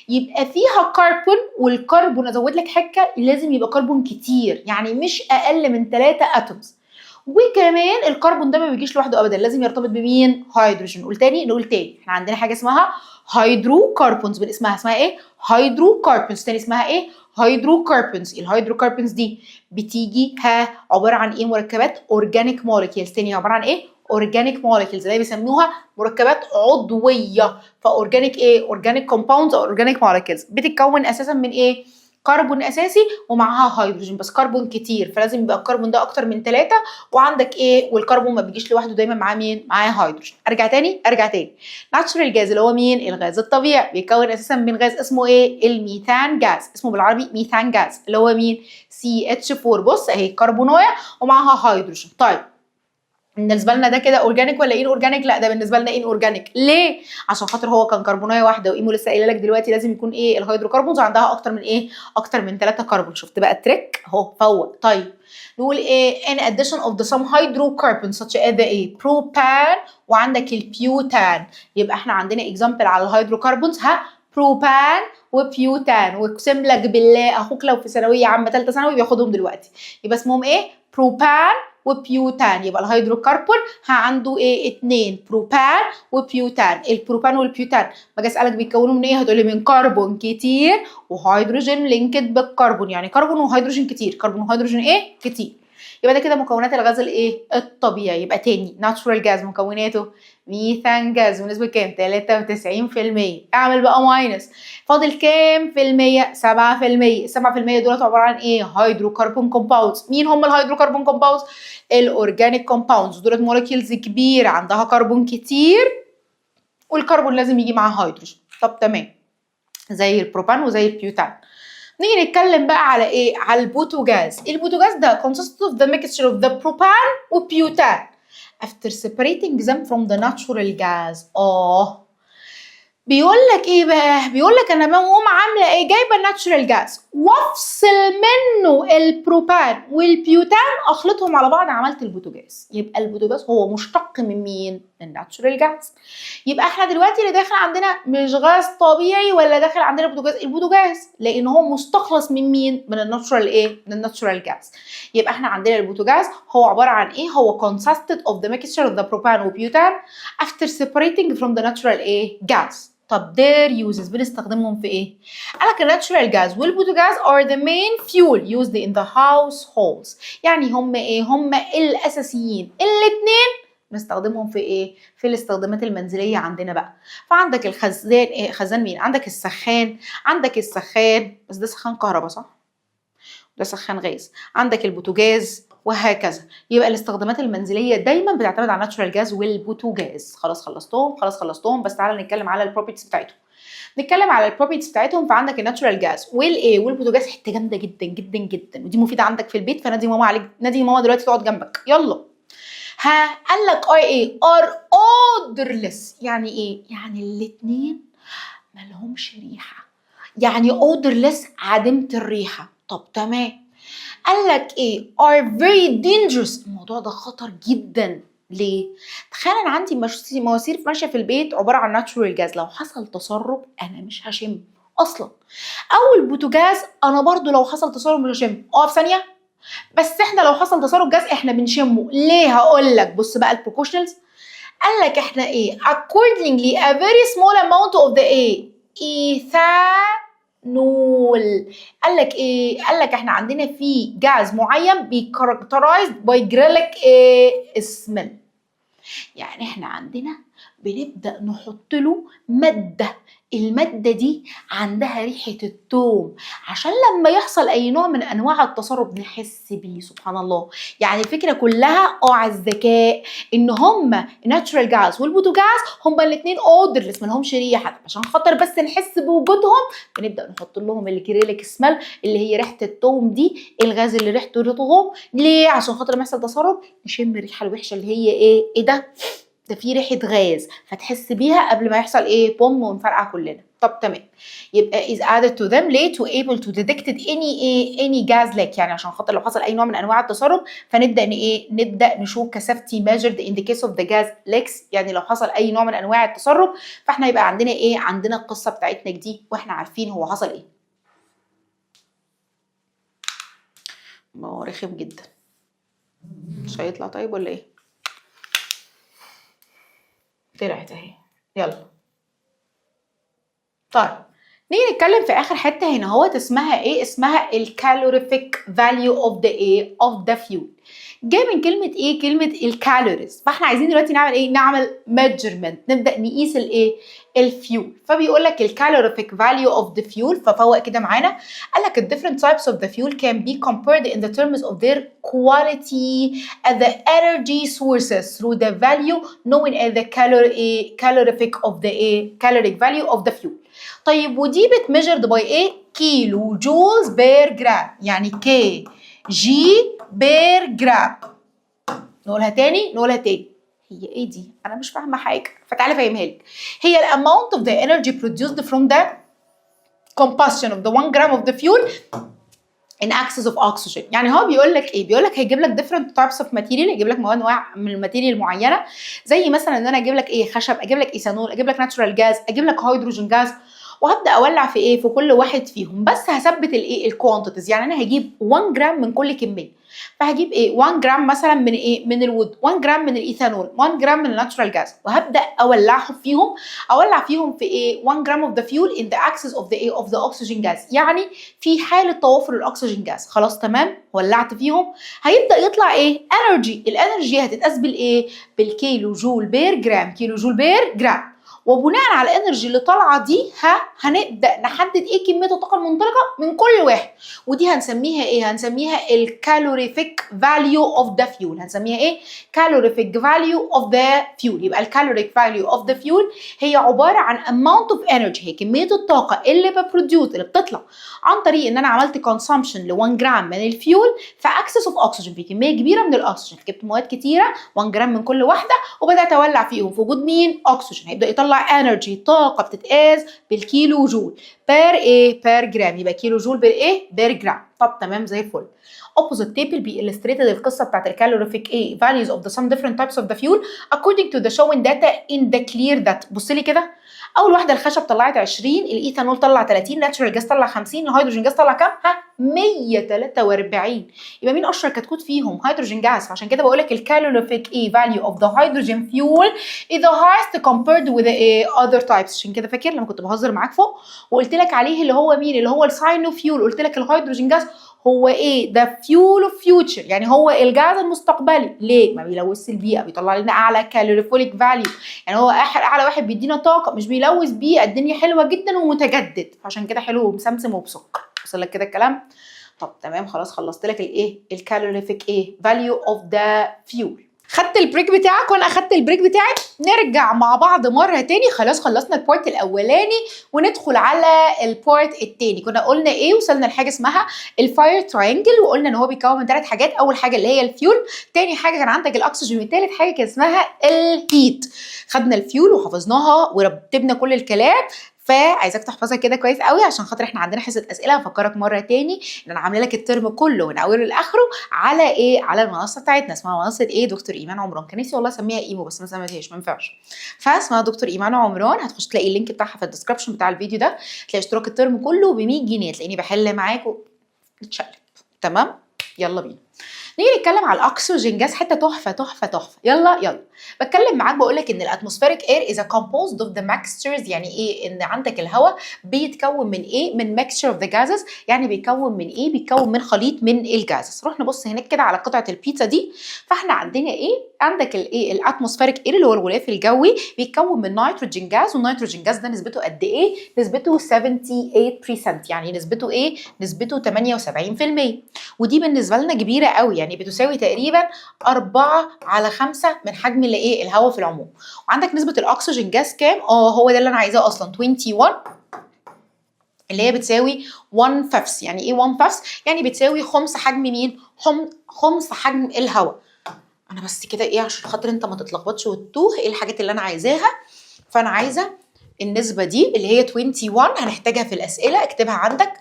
يبقى فيها كربون، والكربون ازود لك حكه، لازم يبقى كربون كتير، يعني مش اقل من 3 اتومز. وكمان الكربون ده ما بيجيش لوحده ابدا، لازم يرتبط بمين؟ هيدروجين. نقول تاني احنا عندنا حاجه اسمها هيدروكربونز، اسمها ايه؟ هيدروكربونز. تاني اسمها ايه؟ هيدروكربونز. الهيدروكربونز دي بتيجي عباره عن ايه؟ مركبات اورجانيك موليكيولز. تاني عباره عن ايه؟ اورجانيك موليكيولز، اللي بيسموها مركبات عضويه. فاورجانيك ايه؟ اورجانيك كومباوندز او اورجانيك موليكيولز بتتكون اساسا من ايه؟ كربون اساسي ومعاها هيدروجين، بس كربون كتير، فلازم يبقى الكربون ده اكتر من 3. وعندك ايه؟ والكربون ما بيجيش لوحده، دايما معاه مين؟ معاه هيدروجين. ارجع تاني. ناتشورال جاز اللي هو مين؟ الغاز الطبيعي، بيتكون اساسا من غاز اسمه ايه؟ الميثان جاز، اسمه بالعربي ميثان جاز، اللي هو مين؟ CH4. بص اهي كربونايه ومعاها هيدروجين. طيب بالنسبه لنا ده كده اورجانيك ولا ان اورجانيك؟ لا، ده بالنسبه لنا ان اورجانيك. ليه؟ عشان خاطر هو كان كربونايه واحده، وايمو لسه قايله لك دلوقتي لازم يكون ايه؟ الهيدروكربونز عندها اكتر من ايه؟ اكتر من 3 كربون. شفت بقى التريك اهو، فوق. طيب نقول ايه؟ in addition of the some hydrocarbons such as the ايه؟ بروبان، وعندك البيوتان. يبقى احنا عندنا اكزامبل على الهيدروكربونز، بروبان وبيوتان، واقسم لك بالله اخوك لو في ثانويه عامه ثالثه ثانوي بياخدهم دلوقتي. يبقى اسمهم ايه؟ بروبان وبيوتان. يبقى الهيدروكربون عنده ايه؟ 2 بروبان وبيوتان. البروبان والبيوتان باجي اسالك بيتكونوا من ايه؟ هتقولي من كربون كتير وهيدروجين لينكد بالكربون، يعني كربون وهيدروجين كتير، كربون وهيدروجين ايه؟ كتير. يبقى ده كده مكونات الغاز الايه الطبيعي. يبقى تاني ناتشورال جاز مكوناته ميثان جاز بنسبة كام؟ 93%. اعمل بقى ماينس، فاضل كام في المية؟ 7%. 7% دولت عبارة عن ايه؟ هيدروكربون كومباوندز. مين هم الهيدروكربون كومباوندز؟ الاورجانيك كومباوندز. دولت مولكيولز كبيرة عندها كربون كتير، والكربون لازم يجي معاه هيدروجين. طب تمام، زي البروبان وزي البيوتان. نيجي نتكلم بقى على ايه؟ على البوتاجاز. البوتاجاز ده consists of the mixture of the propane وبيوتان after separating them from the natural gas. بيقول لك ايه بقى؟ بيقول لك انا بقوم عامله ايه؟ جايبه الناتشورال جاز وافصل منه البروبان والبيوتان، اخلطهم على بعض، عملت البوتاجاز. يبقى البوتاجاز هو مشتق من مين؟ من الناتشورال جاز. يبقى احنا دلوقتي اللي داخل عندنا مش غاز طبيعي ولا داخل عندنا بوتاجاز؟ البوتاجاز، لان هو مستخلص من مين؟ من الناتشورال ايه؟ من الناتشورال جاز. يبقى احنا عندنا البوتاجاز هو عباره عن ايه؟ هو consisted of the mixture of the propane وبيوتان after separating from the natural ايه؟ gas. طب their uses بنستخدمهم في ايه؟ قالك الناتشورال جاز والبوتاجاز are the main fuel used in the households. يعني هم ايه؟ هم الاساسيين الاتنين بنستخدمهم في ايه؟ في الاستخدامات المنزليه عندنا بقى. فعندك الخزان ايه؟ خزان مين؟ عندك السخان، عندك السخان بس ده سخان كهرباء صح؟ ده سخان غاز. عندك البوتاجاز وهكذا. يبقى الاستخدامات المنزليه دايما بتعتمد على الناتشورال جاز والبوتاجاز. خلاص خلصتهم بس تعالى نتكلم على البروبرتيز بتاعتهم. نتكلم على البروبرتيز بتاعتهم. فعندك الناتشورال جاز والايه والبوتاجاز حته جامده جدا جدا جدا، ودي مفيده عندك في البيت، فنادي ماما عليك، نادي ماما دلوقتي تقعد جنبك يلا. قال لك ايه؟ ار اودرلس. يعني ايه؟ يعني الاثنين مالهمش ريحه، يعني اودرلس عديمه الريحه. طب تمام. قال لك ايه؟ are very dangerous. الموضوع ده خطر جدا. ليه؟ تخيل انا عندي مواسير ماشيه في البيت عباره عن ناتشورال جاز، لو حصل تسرب انا مش هشم اصلا. او البوتاجاز انا برضو لو حصل تسرب مش هشم. في ثانيه، بس احنا لو حصل تسرب جاز احنا بنشمه. ليه؟ هقول لك. بص بقى البروبورشنالز. قال لك احنا ايه؟ accordingly a very small amount of the ايه؟ ايثانول. قال لك ايه؟ قال لك احنا عندنا في جاز معين بيكاركترايزد باي جريلك ايه؟ سميل. يعني احنا عندنا بنبدأ نحط له مادة، المادة دي عندها ريحة التوم عشان لما يحصل أي نوع من أنواع التسرب نحس بيه. سبحان الله. يعني الفكرة كلها على الذكاء إن هما الناتشورال جاز والبوتاجاز هما الاتنين أودرلس مالهمش ريحة، عشان خاطر بس نحس بوجودهم بنبدأ نحط لهم الكريليك سميل اللي هي ريحة التوم دي، الغاز اللي ريحته رطوبة. ليه؟ عشان خاطر لما يحصل تسرب نشم الريحة الوحشة اللي هي إيه ده في ريحه غاز، فتحس بيها قبل ما يحصل ايه؟ بوم ونفرقع كلنا. طب تمام. يبقى is added to them ليه؟ to able to detect any gas leak. يعني عشان خاطر لو حصل اي نوع من انواع التسرب فنبدا نبدا نشوف كثافتي measured in the case of the gas leaks. يعني لو حصل اي نوع من انواع التسرب فاحنا يبقى عندنا ايه؟ عندنا القصه بتاعتنا دي واحنا عارفين هو حصل ايه. ما هو رخم جدا. مش هيطلع طيب ولا ايه؟ طلعت اهي. يلا. طيب نيجي نتكلم في اخر حته هنا اهوت اسمها ايه؟ اسمها الكالوريفيك فاليو اوف ذا ايه؟ اوف ذا فيول. جاي من كلمه ايه؟ كلمه الكالوريز. فاحنا عايزين دلوقتي نعمل ايه؟ نعمل ميجرمنت، نبدا نقيس الايه؟ الفيول. فبيقول لك الكالوريفيك فاليو اوف ذا فيول. ففوق كده معانا. قال لك the different types of the fuel can be compared in the terms of their quality as the energy sources through the value known as the calorific of the caloric value of the fuel. طيب ودي بتميجرد باي ايه؟ كيلو جولز بير جرام. يعني كي جي بير جرام. نقولها تاني. هي ايه دي؟ انا مش فاهمه حاجه، فتعالى افهمها لك. هي الاماونت اوف ذا energy produced from the combustion of the 1 gram of the fuel in excess of oxygen. يعني هو بيقول لك ايه؟ بيقول لك هيجيب لك different types of material، يجيب لك انواع من الماتيريال معينه، زي مثلا ان انا اجيب لك ايه؟ خشب، اجيب لك ايثانول، اجيب لك ناتشورال جاز، اجيب لك هيدروجين جاز، وهبدا اولع في ايه؟ في كل واحد فيهم، بس هثبت الايه؟ الكوانتيتيز. يعني انا هجيب 1 جرام من كل كميه، فهجيب ايه 1 جرام مثلا من ايه من الوود، 1 جرام من الايثانول، 1 جرام من الناتشورال جاز، وهبدا اولعهم فيهم. اولع فيهم في ايه 1 جرام اوف ذا فيول ان ذا اكسس اوف ذا ايه اوف ذا اوكسجين جاز، يعني في حاله توافر الاكسجين جاز. خلاص تمام، ولعت فيهم. هيبدا يطلع ايه انرجي. الانرجي هتتقاس بالايه بالكيلو جول بير جرام، كيلو جول بير جرام. وبناء على الانرجي اللي طالعه دي هنبدا نحدد ايه كميه الطاقه المنطلقه من كل واحد، ودي هنسميها ايه هنسميها الكالوريفيك فاليو اوف ذا فيول. هنسميها ايه كالوريفيك فاليو اوف ذا فيول. يبقى الكالوريك فاليو اوف ذا فيول هي عباره عن اماونت اوف انرجي، هي كميه الطاقه اللي ببروديوس اللي بتطلع عن طريق ان انا عملت كونسامشن ل 1 جرام من الفيول في اكسس اوف اوكسجين، في كميه كبيره من الاكسجين. جبت مواد كتيره 1 جرام من كل واحده وبدات اولع فيهم في وجود مين اكسجين، هيبدا يطلع انرجي، طاقه بتتقاس بالكيلو جول بير ايه بير جرام. يبقى كيلو جول بير ايه بير جرام. طب تمام زي الفل. opposite table illustrated القصه بتاعت الكالوريفيك ايه values of the some different types of the fuel according to the showing data in the clear that. بص لي كده، اول واحده الخشب طلعت 20، الايثانول طلع 30، الناتشورال جاز طلع 50، الهيدروجين جاز طلع كام 143. يبقى مين اشهر كتكوت فيهم هيدروجين جاز. عشان كده بقول لك الكالوريفيك ايه value of the hydrogen fuel is the highest compared with the other types. عشان كده فاكر لما كنت بهزر معاك فوق وقلت لك عليه اللي هو مين اللي هو الساينو فيول، قلت لك الهيدروجين جاز هو ايه ده فيول اوف فيوتشر، يعني هو الجاز المستقبلي. ليه؟ ما بيلوث البيئه، بيطلع لنا اعلى كالوريفوليك فاليو، يعني هو اعلى واحد بيدينا طاقه، مش بيلوث بيئه، الدنيا حلوه جدا ومتجدد، عشان كده حلو ومسمسم وبسكر. وصل لك كده الكلام؟ طب تمام خلاص، خلصت لك الايه الكالوريفيك ايه فاليو اوف ذا فيول. خدت البريك بتاعك وانا اخدت البريك بتاعي، نرجع مع بعض مره تاني. خلاص خلصنا البارت الاولاني وندخل على البارت التاني. كنا قلنا ايه؟ وصلنا لحاجه اسمها الفاير تراينجل، وقلنا ان هو بيتكون من 3 حاجات. اول حاجه اللي هي الفيول، تاني حاجه كان عندك الاكسجين، وثالث حاجه كان اسمها الهيت. خدنا الفيول وحفظناها ورتبنا كل الكلام، فعايزاك تحفظها كده كويس قوي عشان خاطر احنا عندنا حصه اسئله. هفكرك مره تاني ان انا عامله لك الترم كله من اوله لاخره على ايه على المنصه بتاعتنا، اسمها منصه ايه دكتور ايمان عمران. كان نفسي والله اسميها ايمو بس ما سميتهاش، ما ينفعش، فاسمها دكتور ايمان عمران. هتخش تلاقي اللينك بتاعها في الديسكربشن بتاع الفيديو ده، تلاقي اشتراك الترم كله ب 100 جنيه، تلاقيني بحل معاكم نتشقلب. تمام يلا بينا نيجي نتكلم على الاكسجين جاز، حته تحفه تحفه تحفه. يلا بتكلم معاك بقول لك ان الاتموسفيريك اير از كومبوزد اوف ذا ميكستشرز. يعني ايه؟ ان عندك الهواء بيتكون من ايه؟ من ميكستشر اوف ذا جازز. يعني بيتكون من ايه؟ بيتكون من خليط من الجازز. روح نبص هناك كده على قطعه البيتزا دي. فاحنا عندنا ايه؟ عندك الايه الاتموسفيريك اير اللي هو الغلاف الجوي بيتكون من نيتروجين جاز، والنيتروجين جاز ده نسبته قد ايه؟ نسبته 78%. يعني نسبته ايه؟ نسبته 78%، ودي بالنسبه لنا كبيره قوي، يعني بتساوي تقريبا 4/5 من حجم الايه الهواء في العموم. وعندك نسبه الاكسجين جاز كام؟ هو ده اللي انا عايزاه اصلا 21، اللي هي بتساوي 1/5. يعني ايه 1/5؟ يعني بتساوي خمس حجم مين؟ خمس حجم الهواء. انا بس كده ايه عشان خاطر انت ما تتلخبطش وتتوه ايه الحاجات اللي انا عايزاها. فانا عايزه النسبه دي اللي هي 21 هنحتاجها في الاسئله، اكتبها عندك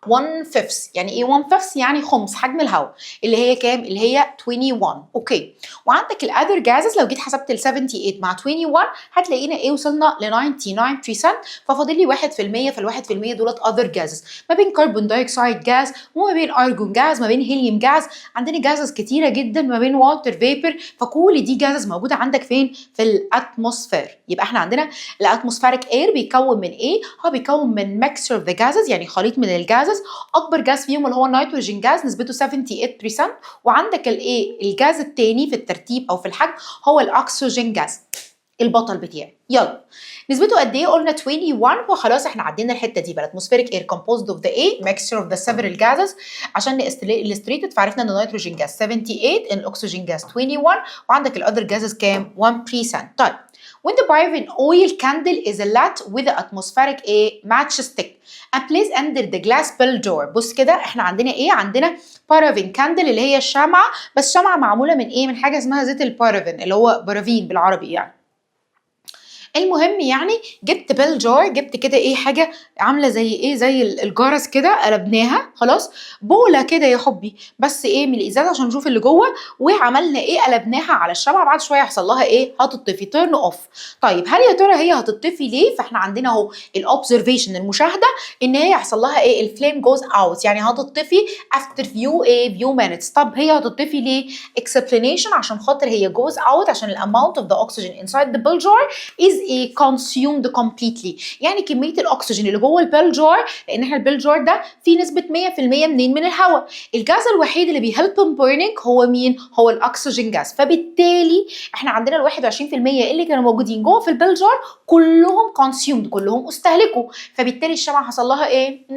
1/5. يعني ايه 1/5؟ يعني خمس حجم الهواء، اللي هي كام؟ اللي هي 21. اوكي. وعندك الاذر جازز، لو جيت حسبت ال 78 مع 21 هتلاقينا ايه؟ وصلنا ل 99%. ففاضل لي 1%، فال1% دولت اذر جازز، ما بين كربون دايوكسيد جاز وما بين ارجون جاز، ما بين هيليوم جاز. عندنا جازز كتيره جدا، ما بين واتر فيبر. فكل دي جازز موجوده عندك فين؟ في الاتموسفير. يبقى احنا عندنا الاتموسفيريك اير بيكون من ايه؟ هو بيكون من ميكستشر اوف ذا جازز، يعني خليط من الجازز. اكبر جاز فيهم اللي هو النيتروجين جاز نسبته 78%. وعندك الايه الجاز الثاني في الترتيب او في الحجم هو الاكسجين جاز البطل بتاعي. يلا نسبته قد ايه؟ قلنا 21. وخلاص احنا عدينا الحته دي بقى. الاتموسفيريك اير كومبوزد اوف ذا ايه ميكستشر اوف ذا سيفرال جازز. عشان illustrated فعرفنا ان النيتروجين جاز 78، ان الاكسجين جاز 21، وعندك الاذر جازز كام؟ 1%. طيب when the paraffin oil candle is lit with the atmospheric matchstick and placed under the glass bill door. بص كده احنا عندنا ايه؟ عندنا paraffin candle اللي هي الشمعة، بس شمعة معمولة من ايه؟ من حاجة اسمها زيت البارافين اللي هو بارافين بالعربي يعني. المهم يعني جبت بيل جار، جبت كده ايه حاجه عامله زي ايه زي الجرس كده، قلبناها خلاص بوله كده يا حبي، بس ايه من الازاز عشان نشوف اللي جوه، وعملنا ايه قلبناها على الشمعه، بعد شويه يحصل لها ايه هتطفي تيرن اوف. طيب هل يا ترى هي هتطفي ليه؟ فاحنا عندنا اهو الاوبزرفيشن المشاهده ان هي يحصل لها ايه الفليم جوز اوت، يعني هتطفي افتر فيو ايه فيو مينتس. طب هي هتطفي ليه؟ اكسبلانيشن عشان خاطر هي جوز اوت عشان الاماونت اوف ذا اوكسجين انسايد ذا بيل جار is a consumed completely، يعني كميه الاكسجين اللي جوه البيل جار، لان احنا البيل جار ده فيه نسبه 100% منين من الهواء، الجاز الوحيد اللي بيهلب ان بيرنينج هو مين؟ هو الاكسجين جاز. فبالتالي احنا عندنا ال 21% اللي كانوا موجودين جوه في البيل جار كلهم consumed، كلهم استهلكوا، فبالتالي الشمعه حصل لها ايه؟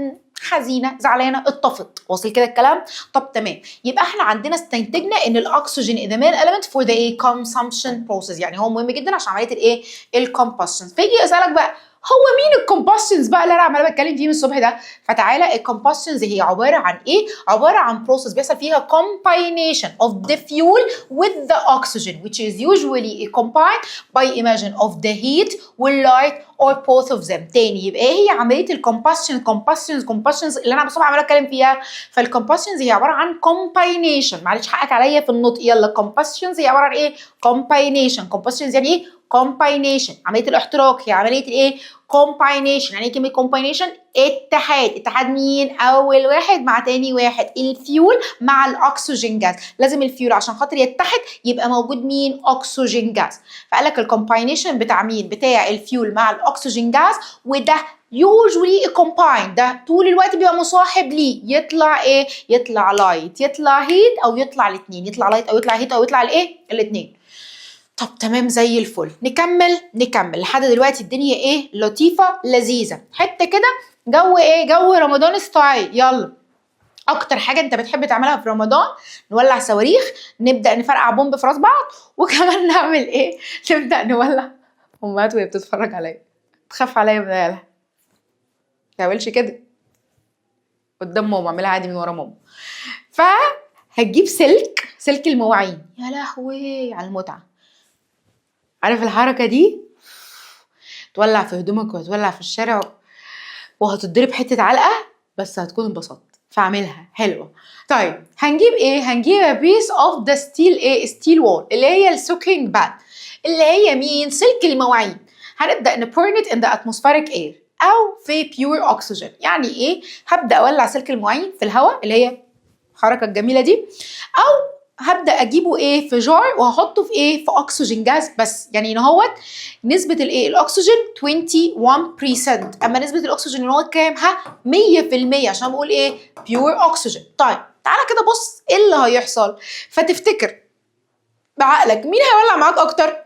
حزينه زعلانه اتطفت. واصل كده الكلام؟ طب تمام، يبقى احنا عندنا استنتجنا ان الاكسجين is the main element for the ايه consumption process، يعني هو مهم جدا عشان عمليه الايه الكومبشن. فيجي اسالك بقى هو مين الكومبشنز بقى اللي انا عماله بتكلم فيه من الصبح ده؟ فتعالى الكومبشنز هي عباره عن ايه؟ عباره عن بروسيس بيحصل فيها combination of the fuel with the oxygen which is usually combined by emission of the heat والlight or both of them. تاني يبقى ايه هي عمليه الكومبشن؟ كومبشنز اللي انا الصبح عماله اتكلم فيها. فالكومبشنز هي عباره عن combination، معلش حقك عليا في النطق، يلا كومبشنز هي عباره عن ايه؟ combination. combustions يعني ايه؟ combination. عمليه الاحتراق هي عمليه الايه؟ combination. يعني ايه كلمه combination؟ اتحاد. اتحاد مين؟ اول واحد مع تاني واحد، الفيول مع الاكسجين جاز. لازم الفيول عشان خاطر يتحد يبقى موجود مين؟ اكسجين جاز. فقال لك الكومباينيشن بتاع مين؟ بتاع الفيول مع الاكسجين جاز، وده usually combined، ده طول الوقت بيبقى مصاحب ليه، يطلع ايه؟ يطلع لايت، يطلع هيت، او يطلع الاثنين، يطلع لايت او يطلع هيت او يطلع الايه؟ الاثنين. طب تمام زي الفل، نكمل لحد دلوقتي الدنيا ايه؟ لطيفه لذيذه. حته كده جو ايه؟ جو رمضان ستايل. يلا اكتر حاجه انت بتحب تعملها في رمضان، نولع صواريخ، نبدا نفرقع بومب في راس بعض، وكمان نعمل ايه؟ نبدا نولع. امهات وهي بتتفرج عليا تخاف عليا من عيالها، ما تعملش كده قدام ماما، اعملها عادي من ورا ماما. فهتجيب سلك المواعين، يا لهوي على المتعه. عارف الحركه دي؟ تولع في هدومك وتولع في الشارع وهتضرب حته علقه، بس هتكون انبسطت، فاعملها حلوه. طيب هنجيب ايه؟ هنجيب a piece of the steel ايه؟ steel wall اللي هي السوكينج باد، اللي هي مين؟ سلك المواعين. هنبدا نبورن it in the atmospheric air او في pure oxygen. يعني ايه؟ هبدا اولع سلك المواعين في الهواء اللي هي الحركه الجميله دي، او هبدا اجيبه ايه في جار وهحطه في ايه في اكسجين جاز بس. يعني ان هوت نسبه الايه الاكسجين 21%، اما نسبه الاكسجين ان هو كام؟ 100%، عشان بقول ايه بيور اكسجين. طيب تعالى كده بص ايه اللي هيحصل، فتفتكر بعقلك مين هيولع معاك اكتر؟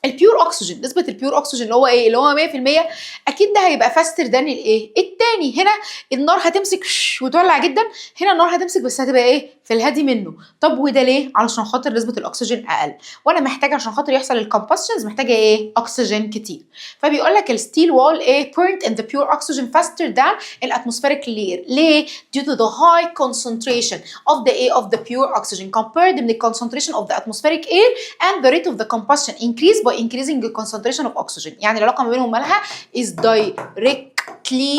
البيور اكسجين. نسبه البيور اكسجين اللي هو ايه؟ اللي هو 100%، اكيد ده هيبقى فاستر ذان الايه التاني. هنا النار هتمسك وتولع جدا، هنا النار هتمسك بس هتبقى ايه في الهادي منه. طب وده ليه؟ علشان خاطر نسبه الاكسجين اقل، وانا محتاجه عشان خاطر يحصل الكومبشنز محتاجه ايه؟ اكسجين كتير. فبيقول لك الستيل وول ايه burnt in the pure oxygen faster than الاتموسفيريك layer. ليه؟ due to the high concentration of the air of the pure oxygen compared with the concentration of the atmospheric air and the rate of the combustion increase by increasing the concentration of oxygen. يعني العلاقه ما بينهم مالها is directly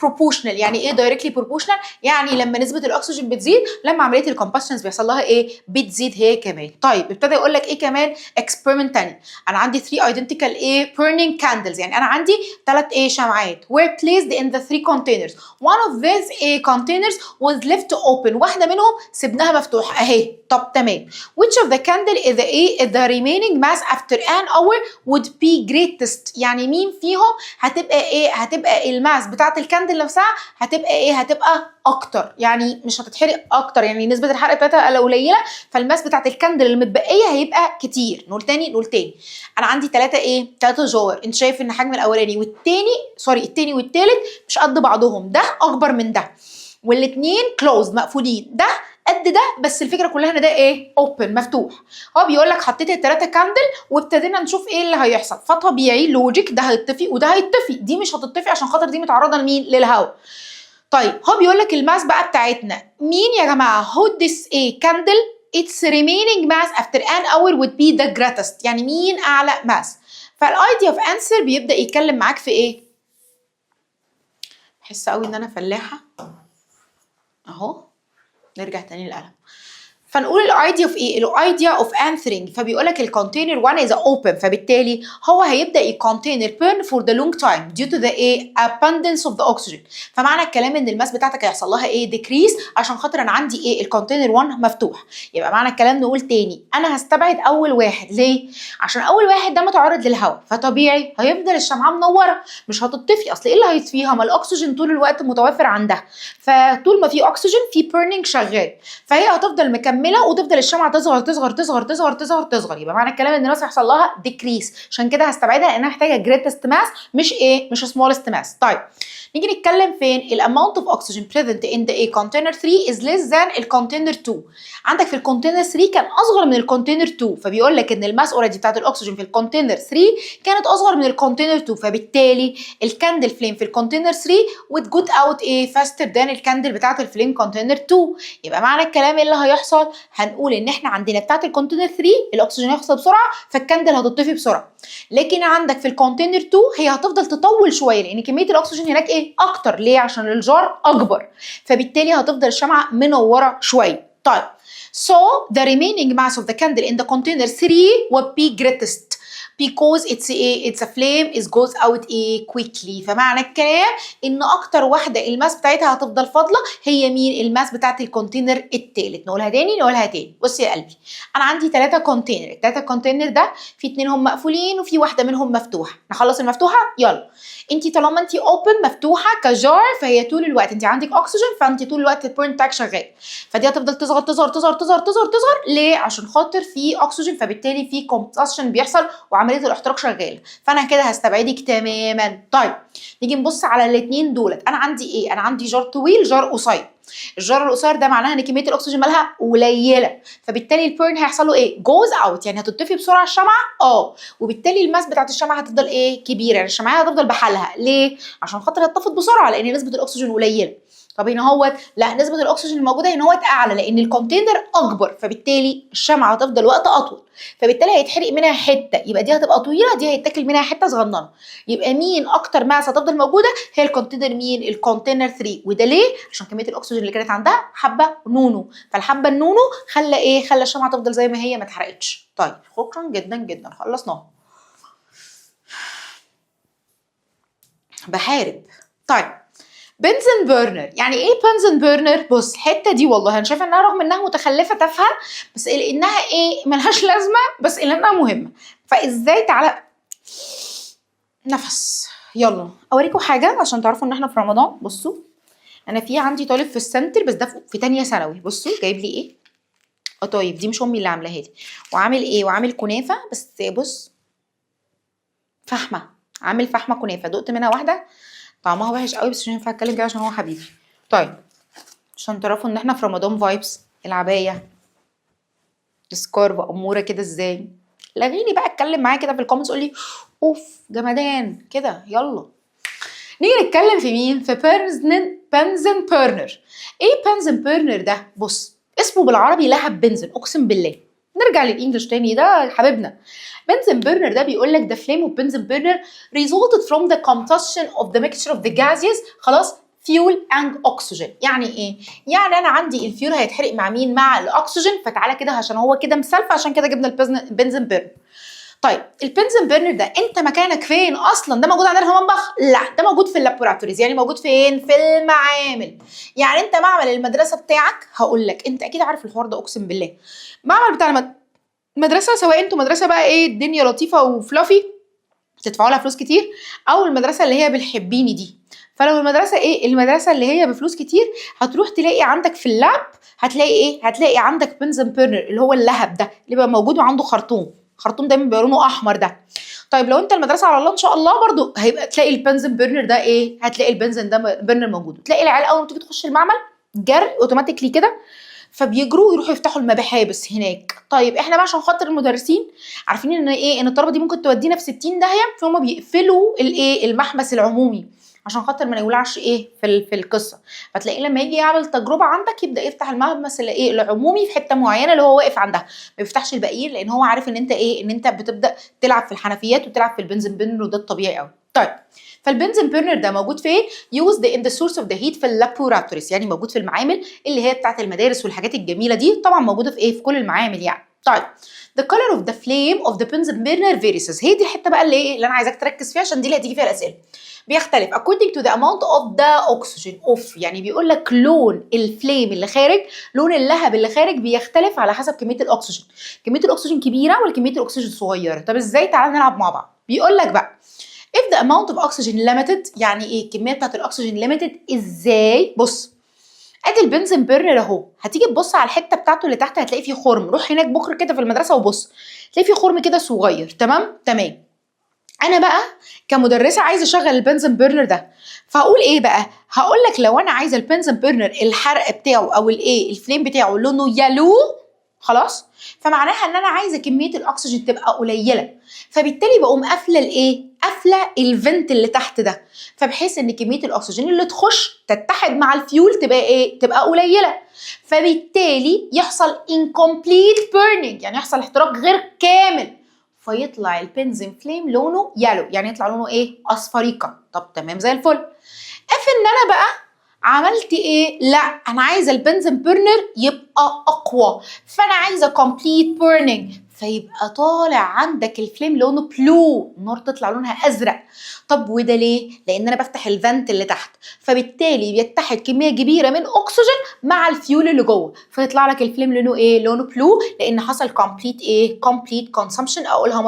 proportional. يعني ايه directly proportional؟ يعني لما نسبه الاكسجين بتزيد، لما عمليه الكومبشنز بيحصل لها ايه؟ بتزيد هي كمان. طيب ابتدى يقول لك ايه كمان؟ experiment تاني. انا عندي 3 identical ايه burning candles، يعني انا عندي 3 ايه شمعات were placed in the 3 containers. one of these ايه containers was left open، واحده منهم سبناها مفتوحه اهي. طب تمام. which of the candle is the remaining mass after an hour would be greatest؟ يعني مين فيهم هتبقى ايه؟ هتبقى الماس بتاعت الكاندل نفسها هتبقى ايه؟ هتبقى اكتر، يعني مش هتتحرق اكتر، يعني نسبه الحرق بتاعتها قليله، فالماس بتاعت الكاندل المتبقيه هيبقى كتير. نقول تاني انا عندي 3 ايه؟ 3 جوار. انت شايف ان حجم الاولاني التاني والتالت مش قد بعضهم، ده اكبر من ده، والاثنين كلوز مقفولين، ده قد ده، بس الفكره كلها ان ده ايه؟ اوبن مفتوح. هو بيقول لك حطيت ال3 كاندل وابتدينا نشوف ايه اللي هيحصل، فطبيعي لوجيك ده هيطفي وده هيطفي، دي مش هتطفي عشان خاطر دي متعرضه لمين؟ للهواء. طيب هو بيقول لك الماس بقى بتاعتنا مين يا جماعه؟ هو this ايه كاندل its remaining mass after an hour would be the greatest. يعني مين اعلى ماس؟ فالايديا اوف انسر بيبدا يتكلم معاك في ايه؟ بحس قوي ان انا فلاحه اهو. نرجع تاني للقلم. فنقول الايديا اوف ايه؟ الايديا اوف انسرنج. فبيقول لك الكونتينر 1 از اوبن، فبالتالي هو هيبدا يكونتين burn for the long time due to the ايه؟ abundance of the oxygen. فمعنى الكلام ان الماس بتاعتك هيحصل لها ايه؟ decrease عشان خاطر انا عندي ايه؟ الكونتينر 1 مفتوح. يبقى معنى الكلام نقول تاني انا هستبعد اول واحد. ليه؟ عشان اول واحد ده متعرض للهواء، فطبيعي هيفضل الشمعه منوره مش هتطفي. اصل ايه اللي هيطفيها؟ ما الاكسجين طول الوقت متوفر عندها، فطول ما في اكسجين في burning شغال، فهي هتفضل مكمله وتفضل الشمعه تصغر تصغر تصغر تصغر تصغر تصغر. يبقى معنى الكلام ان الماس هيحصل لها ديكريس، عشان كده هستبعدها لانها محتاجه جريتست ماس مش ايه؟ مش سمولست ماس. طيب نيجي نتكلم فين؟ الاماونت اوف اوكسجين بريزنت ان ذا ايه كونتينر 3 از ليس ذان الكونتينر 2. عندك في الكونتينر 3 كان اصغر من الكونتينر 2، فبيقول لك ان الماس اوريدي بتاعت الاكسجين في الكونتينر 3 كانت اصغر من الكونتينر 2، فبالتالي الكاندل فليم في الكونتينر 3 would go out ايه؟ faster than الكاندل بتاعت الفليم كونتينر 2. يبقى معنى الكلام ايه اللي هيحصل؟ هنقول ان احنا عندنا بتاعت الكونتينر 3 الاكسجين هيحصل بسرعه فالكاندل هتطفي بسرعه، لكن عندك في الكونتينر 2 هي هتفضل تطول شويه لان كميه الاكسجين هناك ايه؟ اكتر. ليه؟ عشان الجار اكبر، فبالتالي هتفضل الشمعه منوره شويه. طيب so the remaining mass of the candle in the container 3 would be greatest because it's a flame is goes out quickly. فمعنى الكلام ان اكتر واحده الماس بتاعتها هتفضل فاضله هي مين؟ الماس بتاعت الكونتينر الثالث. نقولها تاني. بصي يا قلبي، انا عندي 3 كونتينر، ال3 كونتينر ده في 2 هم مقفولين وفي واحده منهم مفتوحه. نخلص المفتوحه يلا. انت طالما انت اوبن مفتوحه كجار فهي طول الوقت انت عندك اكسجين، فانت طول الوقت البوينت بتاعك شغال، فدي هتفضل تصغر تصغر تصغر تصغر تصغر تصغر. ليه؟ عشان خاطر في اكسجين، فبالتالي في كومبشن بيحصل وعمليه الاحتراق شغاله، فانا كده هستبعدك تماما. طيب نيجي نبص على الاثنين دولت. انا عندي ايه؟ انا عندي جار طويل جار قصير. الجار القصير ده معناها ان كميه الاكسجين مالها قليله، فبالتالي البيرن هيحصل له ايه؟ جوز اوت، يعني هتطفي بسرعه الشمعه وبالتالي الماس بتاعت الشمعه هتفضل ايه؟ كبيره، يعني الشمعه هتفضل بحالها. ليه؟ عشان خاطر هتطفت بسرعه لان نسبه الاكسجين قليله. طب هنا هوت لا، نسبه الاكسجين الموجوده هنا هوت اعلى لان الكونتينر اكبر، فبالتالي الشمعه هتفضل وقت اطول، فبالتالي هيتحرق منها حته، يبقى دي هتبقى طويله، دي هيتاكل منها حته صغننه. يبقى مين اكتر ماس هتفضل موجوده؟ هي الكونتينر مين؟ الكونتينر 3. وده ليه؟ عشان كميه الاكسجين اللي كانت عندها حبه نونو، فالحبه النونو خلى ايه؟ خلى الشمعه تفضل زي ما هي ما اتحرقتش. طيب شكرا جدا جدا، خلصناها. بحارب. طيب بنزين بيرنر، يعني ايه بنزين بيرنر؟ بص الحته دي والله انا شايفه انها رغم انها متخلفه تافهه بس انها ايه؟ ملهاش لازمه، بس انها مهمه. فازاي؟ تعالى نفس. يلا اوريكم حاجه عشان تعرفوا ان احنا في رمضان. بصوا انا في عندي طالب في السنتر بس ده في تانية ثانوي. بصوا جايب لي ايه؟ قطايف، دي مش امي اللي عاملاها لي. وعامل ايه؟ وعامل كنافه، بس بص فحمه، عامل فحمه كنافه، دقت منها واحده طعمها وحش قوي بس مش هينفع اتكلم كده عشان هو حبيبي. طيب عشان تعرفوا ان احنا في رمضان فايبس. العبايه، السكارف، اموره كده ازاي؟ لغيني بقى اتكلم معايا كده في الكومنتس، قولي اوف جمدان كده. يلا نيجي نتكلم في مين؟ في بنزين بيرنر. ايه بنزين بيرنر ده؟ بص اسمه بالعربي لهب بنزين، اقسم بالله. نرجع للانجلش تاني، ده حبيبنا. بنزين بيرنر ده بيقول لك the flame of بنزين بيرنر resulted from the combustion of the mixture of the gases. خلاص fuel and oxygen. يعني ايه؟ يعني انا عندي الفيول هيتحرق مع مين؟ مع الاكسجين، فتعالى كده عشان هو كده مسلف عشان كده جبنا البنزين بيرنر. طيب البنزين بيرنر ده انت مكانك فين اصلا؟ ده موجود عندنا في المطبخ؟ لا، ده موجود في اللابوراتوريز. يعني موجود فين؟ في المعامل. يعني انت معمل المدرسه بتاعك، هقول لك انت اكيد عارف الحوار ده اقسم بالله. معمل بتاع المدرسه، سواء انتوا مدرسه بقى ايه الدنيا لطيفه وفلافي تدفعوا لها فلوس كتير، او المدرسه اللي هي بالحبيني دي. فلو المدرسه ايه؟ المدرسه اللي هي بفلوس كتير، هتروح تلاقي عندك في اللاب هتلاقي ايه؟ هتلاقي عندك بنزين بيرنر اللي هو اللهب ده اللي بقى موجود وعنده خرطوم دايما بيبقى لونه احمر ده. طيب لو انت المدرسه على الله ان شاء الله برضو هيبقى تلاقي البنزين بيرنر ده ايه؟ هتلاقي البنزين ده بيرنر موجود. تلاقي العيال اول ما تيجي تخش المعمل جري اوتوماتيكلي كده، فبيجروا يروحوا يفتحوا المباحث هناك. طيب احنا بقى عشان خاطر المدرسين عارفين ان ايه؟ ان الطلبه دي ممكن تودينا في 60 داهيه، فهم بيقفلوا الايه؟ المحبس العمومي عشان خاطر ما يولعش ايه في القصه. فتلاقيه لما يجي يعمل تجربه عندك يبدا يفتح الملمس اللي ايه العمومي في حته معينه اللي هو واقف عندها، ما بيفتحش الباقيين، لان هو عارف ان انت ايه، ان انت بتبدا تلعب في الحنفيات وتلعب في البنزين بيرنر، وده الطبيعي قوي. طيب فالبنزين بيرنر ده موجود فين؟ used in the source of the heat في اللابوراتوريز، يعني موجود في المعامل اللي هي بتاعت المدارس والحاجات الجميله دي، طبعا موجوده في ايه، في كل المعامل يعني. طيب the color of the flame of the Bunsen burner varies. هي دي الحته بقى اللي ايه اللي انا عايزاك تركز فيها، عشان دي اللي هتيجي فيها الاسئله. بيختلف according to the amount of the oxygen of، يعني بيقول لك لون الفليم اللي خارج، لون اللهب اللي خارج بيختلف على حسب كميه الاكسجين. كميه الاكسجين كبيره ولا كميه الاكسجين صغيره؟ طب ازاي؟ تعالى نلعب مع بعض. بيقول لك بقى if the amount of oxygen limited، يعني ايه الكميه بتاعت الاكسجين limited؟ ازاي؟ بص، ادي البنزين بيرنر اهو، هتيجي تبص على الحته بتاعته اللي تحت هتلاقي فيه خرم، روح هناك بكره كده في المدرسه وبص، تلاقي فيه خرم كده صغير. تمام. انا بقى كمدرسه عايزه اشغل البنزين بيرنر ده، فهقول ايه بقى؟ هقول لك لو انا عايزه البنزين بيرنر الحرق بتاعه او الايه الفليم بتاعه لونه يلو، خلاص، فمعناها ان انا عايزه كميه الاكسجين تبقى قليله، فبالتالي بقوم قافله الايه، قافله الفنت اللي تحت ده، فبحيث ان كميه الاكسجين اللي تخش تتحد مع الفيول تبقى ايه، تبقى قليله، فبالتالي يحصل incomplete burning، يعني يحصل احتراق غير كامل، فيطلع البنزين فليم لونه يالو، يعني يطلع لونه ايه، اصفريقه. طب تمام زي الفل. ان انا بقى عملت ايه؟ لا، انا عايزه البنزين بيرنر يبقى اقوى، فانا عايزه كومبليت بيرنينج، فيبقى طالع عندك الفليم لونه بلو، النار تطلع لونها ازرق. طب وده ليه؟ لان انا بفتح الفنت اللي تحت، فبالتالي بيتحد كميه كبيره من اكسجين مع الفيول اللي جوه، فيطلع لك الفليم لونه ايه، لونه بلو، لان حصل كومبليت ايه، كومبليت كونسامشن. اقولها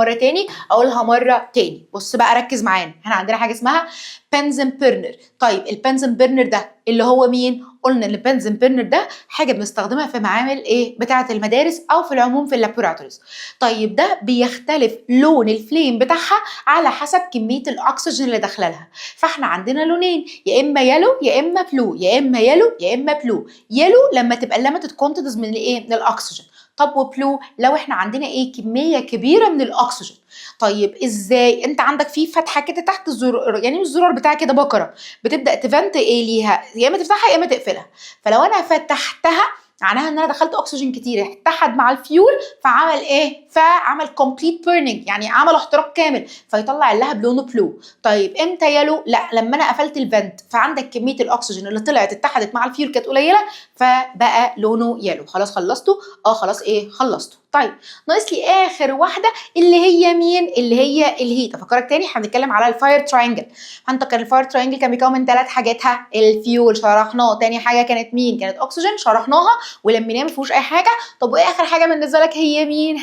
مره تاني، بص بقى ركز معانا، احنا عندنا حاجه اسمها بنزين بيرنر. طيب البنزين بيرنر ده اللي هو مين؟ قلنا ان البنزين بيرنر ده حاجه بنستخدمها في معامل ايه، بتاعه المدارس او في العموم في اللابوراتوريز. طيب ده بيختلف لون الفليم بتاعها على حسب كميه الاكسجين اللي داخله لها، فاحنا عندنا لونين، يا اما يلو يا اما بلو، يا اما يلو يا اما بلو. يلو لما تبقى ليميتد كوانتيتيز من الايه، من الاكسجين. طب وبلو لو احنا عندنا ايه، كميه كبيره من الاكسجين. طيب ازاي؟ انت عندك في فتحه كده تحت الزرار، يعني الزرار بتاعها كده بكره، بتبدا تفنت ايه ليها، يا اما تفتحها يا اما تقفلها. فلو انا فتحتها معناها ان انا دخلت اكسجين كتير اتحد مع الفيول، فعمل ايه، فعمل كومبليت بيرنينج، يعني عمل احتراق كامل، فيطلع اللهب لونه بلو. طيب امتى يلو؟ لا، لما انا قفلت الفنت، فعندك كميه الاكسجين اللي طلعت اتحدت مع الفيول كانت قليله، فبقى لونه يلو. خلاص خلصته؟ خلاص ايه، خلصته. طيب ناقص لي اخر واحده اللي هي مين؟ اللي هي الهيت. افكرك تاني، احنا بنتكلم على الفاير تراينجل. فانت كان الفاير تراينجل كان بيكون من 3 حاجاتها، الفيول شرحناه، تاني حاجه كانت مين؟ كانت اكسجين شرحناها ولميناه ما فيهوش اي حاجه. طب وايه اخر حاجه بالنسبه لك هي مين؟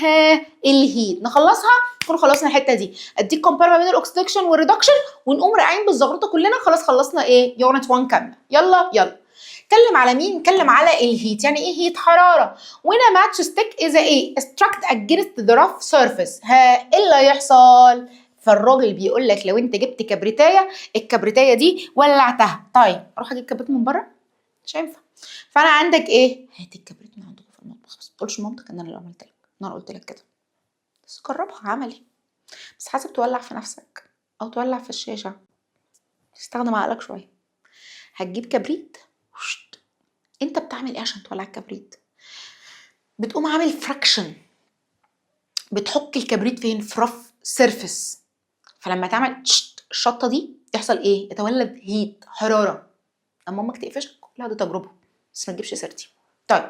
الهيت. نخلصها نكون خلصنا الحته دي، اديك كومبير ما بين الاكسدكشن والريدكشن، ونقوم رايحين بالزغرطه كلنا. خلاص خلصنا ايه، يونت 1 كامله. يلا نتكلم على مين؟ نتكلم على الهيت. يعني ايه هيت؟ حراره. وانا ماتش ستيك اذا ايه، استراكت اجينست ذا رف سيرفيس، ايه اللي هيحصل؟ فالراجل بيقول لك لو انت جبت كبريتايه، الكبريتايه دي ولعتها، طيب اروح اجيب كبريت من بره؟ مش هينفع. فانا عندك ايه، هات الكبريت من عندكم في المطبخ، بس ما تقولش لمامتك ان انا اللي عملت لك، انا قلت لك كده، بس جربها عملي، بس حاسب تولع في نفسك او تولع في الشاشه، استخدم عقلك شويه. هتجيب كبريت، انت بتعمل ايه عشان تولع الكبريت؟ بتقوم عامل فراكشن، بتحك الكبريت فين؟ في رف سيرفيس، فلما تعمل الشطه دي يحصل ايه؟ يتولد هيت، حراره. اما امك تقفشك، لا دي تجربه، بس ما تجيبش سيرتي. طيب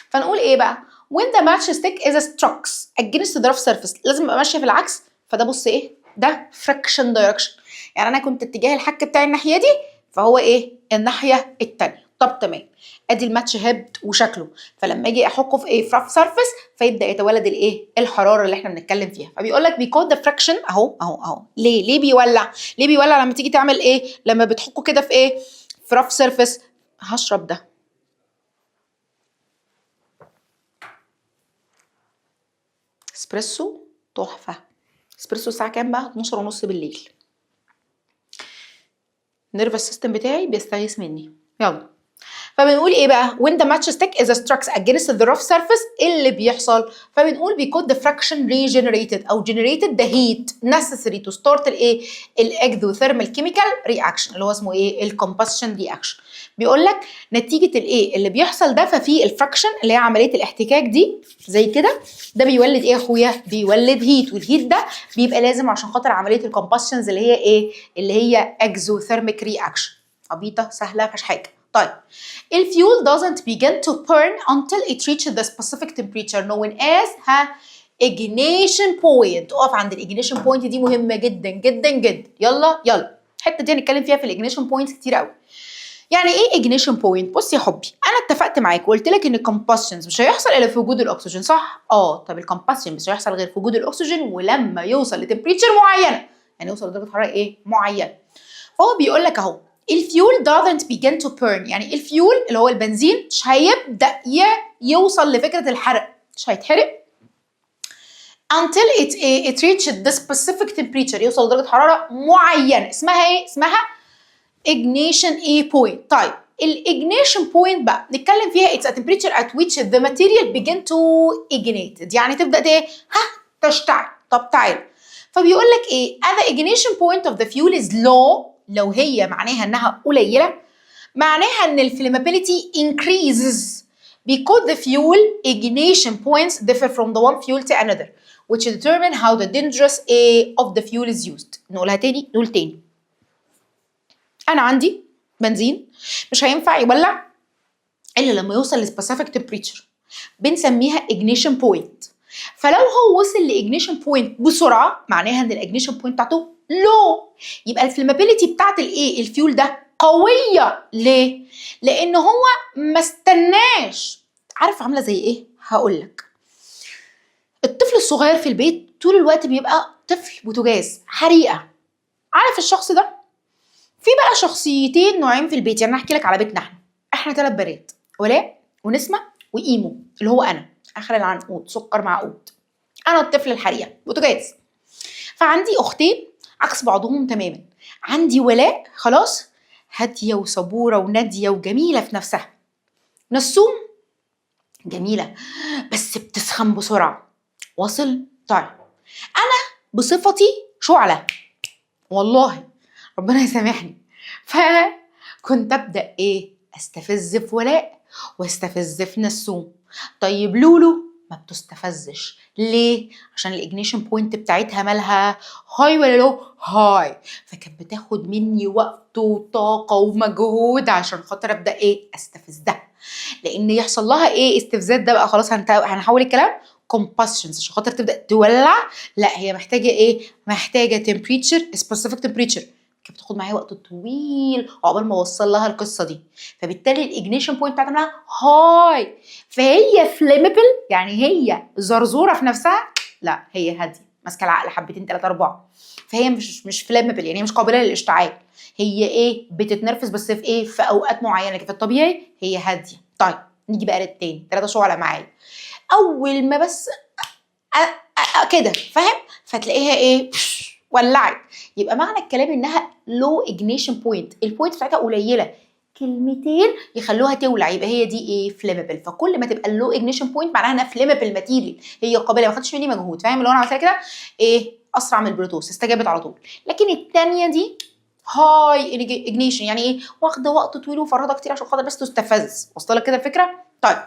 فنقول ايه بقى؟ when the matchstick is struck against the rough surface، لازم ابقى ماشيه في العكس. فده بص ايه ده، friction direction، يعني انا كنت اتجاه الحك بتاعي الناحيه دي، فهو ايه، الناحيه الثانيه. طب تمام، ادي الماتش هيد وشكله، فلما اجي احكه في ايه، في رف سيرفيس، فيبدا يتولد الايه، الحراره اللي احنا بنتكلم فيها. فبيقول لك بيكود ذا فريكشن اهو ليه بيولع؟ ليه بيولع لما تيجي تعمل ايه، لما بتحكه كده في ايه، في رف سيرفيس. هشرب ده اسبريسو تحفه. اسبريسو الساعه كام بقى؟ 12:30 بالليل. النيرفس سيستم بتاعي بيستغيث مني. يلا فبنقول ايه بقى when the matchstick is struck against the rough surface اللي بيحصل. فبنقول because the fraction regenerated او generated the heat necessary to start الايه الاكزوثيرمال chemical reaction اللي هو اسمه ايه الcombustion reaction. بيقول لك نتيجه الايه اللي بيحصل ده ففي الفراكشن اللي هي عمليه الاحتكاك دي زي كده ده بيولد ايه يا اخويا بيولد هيت والهيت ده بيبقى لازم عشان خاطر عمليه الكومباشنز اللي هي ايه اللي هي اكزوثيرميك رياكشن. عبيطه سهله مفيهاش حاجه. طيب الفيول doesn't begin to burn until it reaches the specific temperature known as ignition point. اقف عند الاجنيشن بوينت دي مهمه جدا جدا جدا. يلا الحته دي هنتكلم فيها في الاجنيشن بوينت كتير قوي. يعني ايه اجنيشن بوينت؟ بص يا حبي انا اتفقت معاك وقلت لك ان الكومباشنز مش هيحصل الا في وجود الاكسجين صح؟ طب الكومباشن مش هيحصل غير في وجود الاكسجين ولما يوصل لتمبريتشر معينه يعني يوصل لدرجه حراره ايه؟ معينه. فهو بيقول لك اهو الفيول doesn't begin to burn يعني الفيول اللي هو البنزين مش هيبدا يوصل لفكره الحرق مش هيتحرق until it reaches the specific temperature يوصل لدرجه حراره معينه اسمها ايه؟ اسمها ignition A point. طيب الاجنيشن بوينت بقى نتكلم فيها it's a temperature at which the material begin to ignite يعني تبدا ايه تشتعل. طب تعال فبيقول لك ايه the ignition point of the fuel is low لو هي معناها انها قليله معناها ان الفليمابيليتي increases because the fuel ignition points differ from the one fuel to another which determine how the dangerous A of the fuel is used. نقولها تاني نقول تاني. انا عندي بنزين مش هينفع يولع الا لما يوصل لسبيسيفيك تمبريتشر بنسميها اجنيشن بوينت. فلو هو وصل لاجنيشن بوينت بسرعه معناها ان الاجنيشن بوينت بتاعته لو يبقى الفليمابيليتي بتاعت الايه الفيول ده قويه. ليه؟ لان هو ما استناش. عارف عامله زي ايه؟ هقول لك. الطفل الصغير في البيت طول الوقت بيبقى طفل بوتاجاز حريقه. عارف الشخص ده؟ في بقى شخصيتين نوعين في البيت يعني احكي لك على بيتنا احنا 3 بنات ولاء ونسمه وايمو اللي هو انا اخر العنقود سكر معقود. انا الطفل الحريقه بوتاجاز. فعندي اختين عكس بعضهم تماما. عندي ولاء خلاص هاديه وصبوره وناديه وجميله في نفسها. نسوم جميله بس بتسخن بسرعه. واصل؟ طيب انا بصفتي شعله والله ربنا يسامحني. فكنت ابدا ايه استفز في ولاء واستفز في نسوم. طيب لولو ما بتستفزش ليه؟ عشان الاجنيشن بوينت بتاعتها مالها هاي ولا لو؟ هاي. فكانت بتاخد مني وقت وطاقه ومجهود عشان خاطر ابدا ايه استفزها لان يحصل لها ايه استفزاز. ده بقى خلاص هنحول الكلام combustions عشان خاطر تبدا تولع. لا هي محتاجه ايه؟ محتاجه temperature specific temperature. كانت بتاخد معايا وقت طويل عقبال ما اوصل لها القصه دي. فبالتالي الاجنيشن بوينت بتاعتها عامله هاي. فهي فليمبل يعني هي زرزوره في نفسها. لا هي هاديه ماسكه العقل حبتين 3 4. فهي مش فليمبل يعني هي مش قابله للاشتعال. هي ايه بتتنرفز بس في ايه في اوقات معينه. في الطبيعي هي هاديه. طيب نيجي بقى للتاني 3 شعلة معايا. اول ما بس كده فاهم فتلاقيها ايه ولعت. يبقى معنى الكلام انها لو اجنيشن بوينت البوينت بتاعتها قليله كلمتين يخلوها تولع يبقى هي دي ايه فليمبل. فكل ما تبقى اللو اجنيشن بوينت معناها انها فليمبل ماتيريال هي قابله ما خدتش مني مجهود. فاهم اللي هو انا عملتها كده ايه اسرع من البلوتوث استجابت على طول. لكن الثانيه دي هاي اجنيشن يعني ايه واخده وقت طويل وفرهده كتير عشان خاطر بس تستفز. وصل لك كده الفكره؟ طيب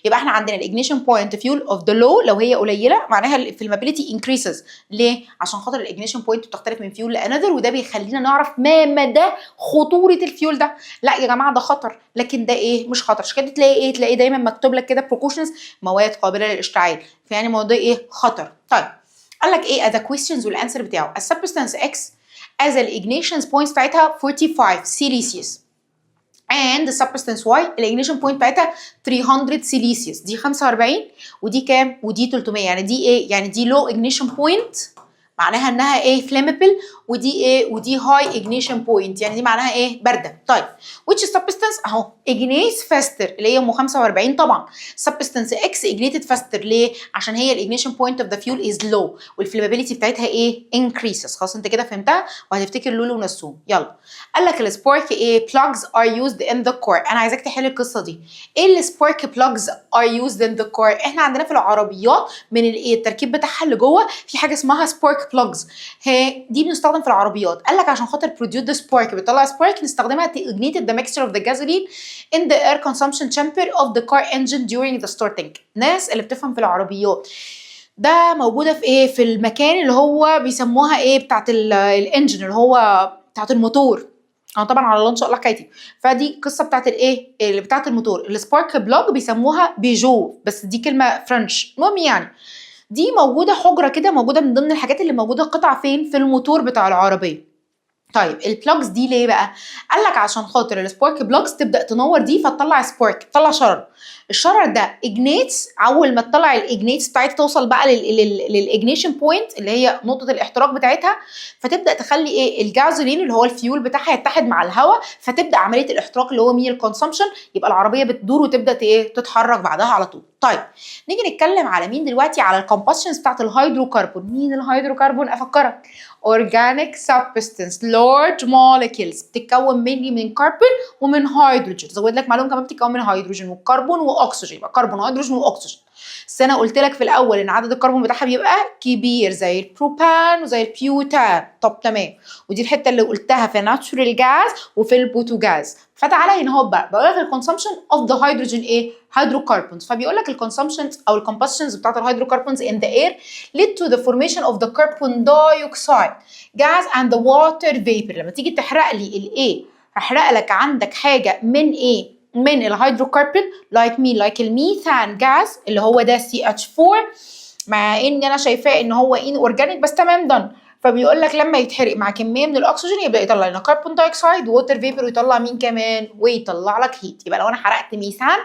يبقى احنا عندنا الاجنيشن بوينت فيول اوف ذا لو لو هي قليله معناها الفليمابيليتي انكريسز. ليه؟ عشان خاطر الاجنيشن بوينت بتختلف من فيول لانذر وده بيخلينا نعرف ما مدى خطوره الفيول ده. لا يا جماعه ده خطر لكن ده ايه مش خطر. عشان كده تلاقي ايه تلاقي دايما مكتوب لك كده بروكوشنز مواد قابله للاشتعال. فيعني موضوع ايه خطر. طيب قال لك ايه ذا كويستشنز والانسر بتاعه السبستانس اكس as الاجنيشن بوينت بتاعتها 45 سيليسيوس and the substance Y الاجنيشن بوينت بتاعتها 300 سيليسيوس. دي 45 ودي كام؟ ودي 300 يعني دي ايه؟ يعني دي low ignition point معناها انها ايه فليمبل، ودي ايه ودي هاي اجنيشن بوينت، يعني دي معناها ايه بارده. طيب which substance اهو ignites faster اللي هي ام 45 طبعا. substance X ignited faster ليه؟ عشان هي الاجنيشن بوينت اوف ذا فيول از لو والفليمابيلتي بتاعتها ايه increases. خلاص انت كده فهمتها وهتفتكر لولو ونسوم. يلا قال لك السبارك ايه plugs are used in the car. انا عايزاك تحل القصه دي. ايه السبارك plugs are used in the car؟ احنا عندنا في العربيات من الايه التركيب بتاعها اللي جوه في حاجه اسمها سبارك plugs، هي دي بنستخدم في العربيات. قال لك عشان خاطر produce the spark بتطلع سبارك نستخدمها to ignite the mixture of the gasoline in the air consumption chamber of the car engine during the starting. ناس اللي بتفهم في العربيات ده موجوده في ايه في المكان اللي هو بيسموها ايه بتاعت الانجن اللي هو بتاعت الموتور. انا طبعا على الله ان شاء الله حكايتي. فدي القصه بتاعت الايه اللي بتاعت الموتور. السبارك بلوج بيسموها بيجو بس دي كلمه فرنش. المهم يعني دي موجوده حجره كده موجوده من ضمن الحاجات اللي موجوده قطعه فين في الموتور بتاع العربيه. طيب البلوجز دي ليه بقى؟ قال لك عشان خاطر السبارك بلوجز تبدا تنور دي فتطلع سبارك تطلع شرر. الشرر ده اجنيتس اول ما تطلع الاجنيتس بتاعتها توصل بقى للاجنيشن بوينت اللي هي نقطه الاحتراق بتاعتها فتبدا تخلي ايه الجازولين اللي هو الفيول بتاعها يتحد مع الهواء فتبدا عمليه الاحتراق اللي هو مين الكونسامشن يبقى العربيه بتدور وتبدا ايه تتحرك بعدها على طول. طيب نيجي نتكلم على مين دلوقتي على الكومبشنز بتاعت الهيدروكربون. مين الهيدروكربون؟ افكرك organic substance large molecules بتتكون من كربون ومن هيدروجين. زود لك معلومه كمان بتتكون من هيدروجين وكربون واكسجين يبقى كربون وهيدروجين واكسجين. بس انا قلت لك في الاول ان عدد الكربون بتاعها بيبقى كبير زي البروبان وزي البيوتان. طب تمام ودي الحته اللي قلتها في ناتشورال جاز وفي البوتوجاز. فتعالى هنا اهو بقى بقول لك الكونسامشن اوف ذا هيدروجين ايه هيدروكربونز. فبيقول لك الكونسامشنز او الكومبشنز بتاعت الهيدروكربونز in the air lead to the formation of the carbon dioxide gas and the water vapor. لما تيجي تحرق لي الايه هحرق لك عندك حاجه من ايه من الهيدروكربون لايك مين لايك الميثان جاز اللي هو ده CH4 مع ان انا شايفاه ان هو ان اورجانيك بس تمام دن. فبيقول لك لما يتحرق مع كميه من الاكسجين يبدا يطلع لنا كربون دايوكسيد ووتر فيبر ويطلع مين كمان ويطلع لك هيت. يبقى لو انا حرقت ميثان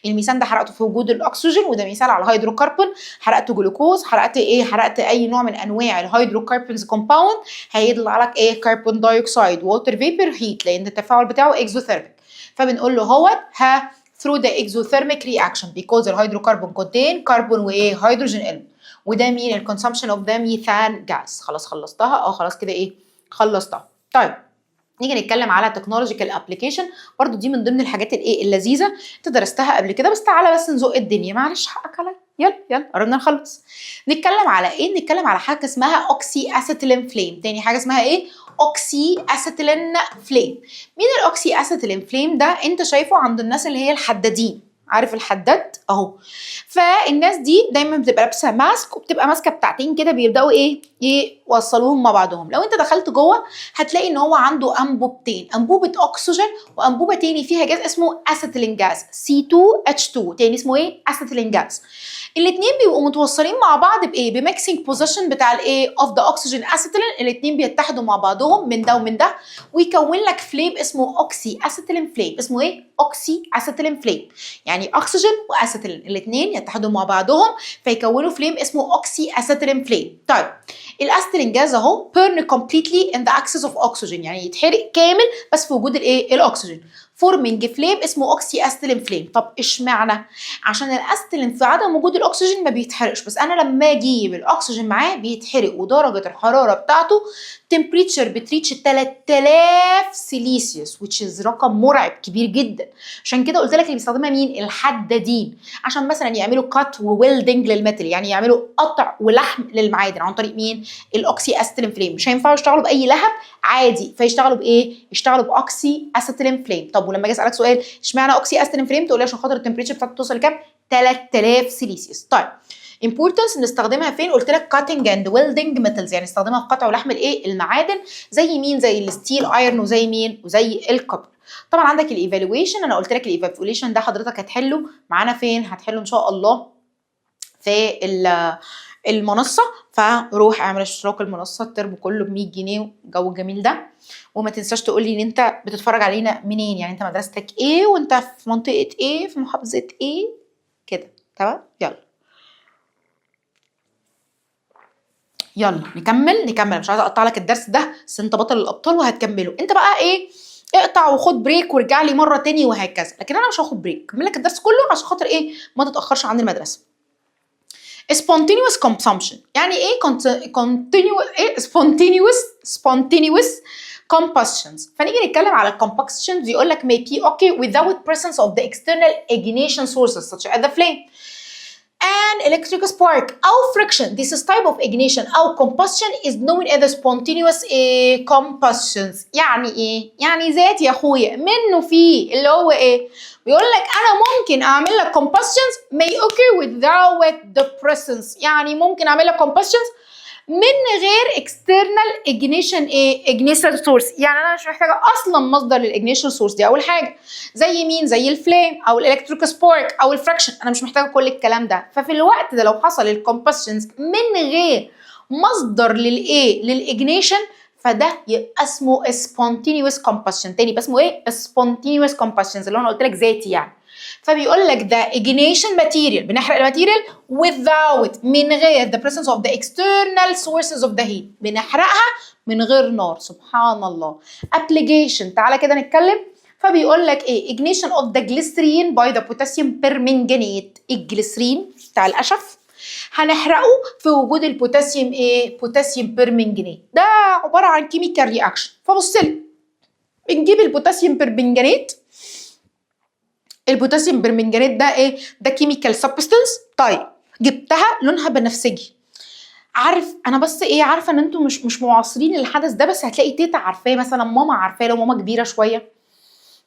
الميثان ده حرقته في وجود الاكسجين وده مثال على الهيدروكربون. حرقت جلوكوز حرقت ايه حرقت اي نوع من انواع الهيدروكربونز كومباوند هيطلع لك ايه كربون دايوكسيد ووتر فيبر هيت لان التفاعل بتاعه اكزوثيرميك. فبنقول له هو ها through the exothermic reaction because الهيدروكربون contain كربون وايه هيدروجين element وده مين الكونسامشن اوف ذا ميثان جاز. خلاص خلصتها خلاص كده ايه خلصتها. طيب نيجي نتكلم على تكنولوجيكال ابلكيشن برضو دي من ضمن الحاجات الايه اللذيذه انت درستها قبل كده بس تعالى بس نزق الدنيا معلش حقك عليا. يلا قربنا نخلص. نتكلم على ايه نتكلم على حاجه اسمها اوكسي اسيتيلين فليم. تاني حاجه اسمها ايه اوكسي اسيتيلين فليم. مين الاوكسي اسيتيلين فليم ده؟ انت شايفه عند الناس اللي هي الحدادين. عارف الحداد اهو. فالناس دي دايما بتبقى لابسه ماسك وبتبقى ماسكه بتاعتين كده بيبداوا ايه يوصلوهم مع بعضهم. لو انت دخلت جوه هتلاقي ان هو عنده انبوبتين انبوبه اكسجين وانبوبه تاني فيها جاز اسمه اسيتيلين جاز C2H2 تاني اسمه ايه اسيتيلين جاز. الاثنين بيبقوا متوصلين مع بعض بايه بميكسنج بوزيشن بتاع الايه اوف ذا اوكسجين اسيتيلين. الاثنين بيتحدوا مع بعضهم من ده ومن ده ويكون لك فليم اسمه اوكسي اسيتيلين فليم. اسمه ايه اوكسي اسيتيلين فليم يعني اكسجين واسيتيلين الاثنين يتحدوا مع بعضهم فيكونوا فليم اسمه اوكسي اسيتيلين فليم. طيب الاسيتيلين جاز اهو burn completely in the excess of oxygen يعني يتحرق كامل بس في وجود الايه الاكسجين فورمينج فليم اسمه اوكسي اسيتيلين فليم. طب اشمعنى؟ عشان الاسيتيلين في عدم وجود الاكسجين ما بيتحرقش بس انا لما اجيب الاكسجين معاه بيتحرق ودرجه الحراره بتاعته تمبريتشر بتريتش 3000 سيليسيوس which is رقم مرعب كبير جدا. عشان كده قلت لك اللي بيستخدمها مين الحدادين عشان مثلا يعملوا كات وويلدنج للميتال يعني يعملوا قطع ولحم للمعادن عن طريق مين الاوكسي اسيتيلين فليم. مش هينفعوا يشتغلوا باي لهب عادي فيشتغلوا بايه يشتغلوا باوكسي اسيتيلين فليم. طب ولما اجي اسالك سؤال اشمعنى اوكسي اسيتيلين فليم تقول لي عشان خاطر التمبريتشر بتاعته توصل لكام 3000 سيليسيوس. طيب importance نستخدمها فين؟ قلت لك cutting and welding metals يعني نستخدمها في قطع ولحم الايه المعادن زي مين زي الستيل ايرون وزي مين وزي الكوبر. طبعا عندك الايفالويشن انا قلت لك الايفالويشن ده حضرتك هتحله معانا فين هتحله ان شاء الله في المنصه. فروح اعمل اشتراك المنصه الترم كله ب 100 جنيه الجو الجميل ده. وما تنساش تقول لي ان انت بتتفرج علينا منين يعني انت مدرستك ايه وانت في منطقه ايه في محافظه ايه كده. تمام يلا يلا نكمل، مش عايزه اقطع لك الدرس ده بس انت بطل الابطال وهتكمله. انت بقى ايه، اقطع وخد بريك وارجع لي مره تاني وهكذا، لكن انا مش هاخد بريك، اكمل لك الدرس كله عشان خاطر ايه ما تتاخرش عن المدرسه. spontaneous consumption يعني ايه spontaneous combustions. فنيجي نتكلم على combustions يقول لك may be okay without presence of the external ignition sources such as the flame an electric spark أو friction. This type of ignition أو combustion is known as spontaneous combustions. يعني إيه؟ يعني ذات يا أخويا منه فيه اللي هو إيه؟ بيقول لك أنا ممكن أعمل لك combustions may occur without the presence. يعني ممكن أعمل لك combustions من غير external ignition source. يعني انا مش محتاجه اصلا مصدر للاجنيشن سورس دي. اول حاجه زي مين؟ زي الفليم او الالكتريك سبارك او الفراكشن، انا مش محتاجه كل الكلام ده. ففي الوقت ده لو حصل الكومبشنز من غير مصدر للاجنيشن فده يبقى اسمه spontaneous combustion. تاني يبقى اسمه ايه؟ spontaneous combustions اللي انا قلت لك ذاتي يعني. فبيقول لك ده ignition material، بنحرق الماتيريال without من غير the presence of the external sources of the heat، بنحرقها من غير نار. سبحان الله. application تعالى كده نتكلم. فبيقول لك ايه؟ ignition of the glycerine by the potassium permanganate. الجليسرين بتاع القشف هنحرقه في وجود البوتاسيوم بوتاسيوم بيرمنجانيت. ده عباره عن كيميكال رياكشن. فبص لي، بنجيب البوتاسيوم بيرمنجانيت. البوتاسيوم بيرمنجانيت ده ايه؟ ده كيميكال سبستنس. طيب جبتها لونها بنفسجي. عارف انا بس ايه، عارفه ان انتوا مش معاصرين الحدث ده، بس هتلاقي تيتا عارفاه مثلا، ماما عارفاه لو ماما كبيره شويه،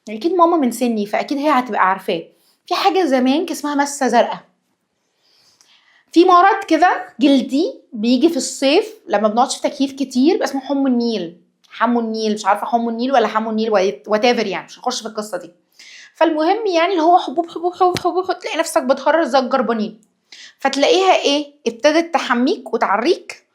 اكيد ماما من سني فاكيد هي هتبقى عارفاه. في حاجه زمان اسمها مسه زرقاء. في مرض كده جلدي بيجي في الصيف لما بنقعدش في تكييف كتير، اسمه حمو النيل. حمو النيل، مش عارفه حمو النيل ولا حمو النيل واتيفر، يعني مش هنخش في القصه دي. فالمهم يعني اللي هو حبوب حبوب حبوب حبوب، تلاقي نفسك بتهرر زي الجربانين. فتلاقيها ايه؟ ابتدت تحميك وتعريك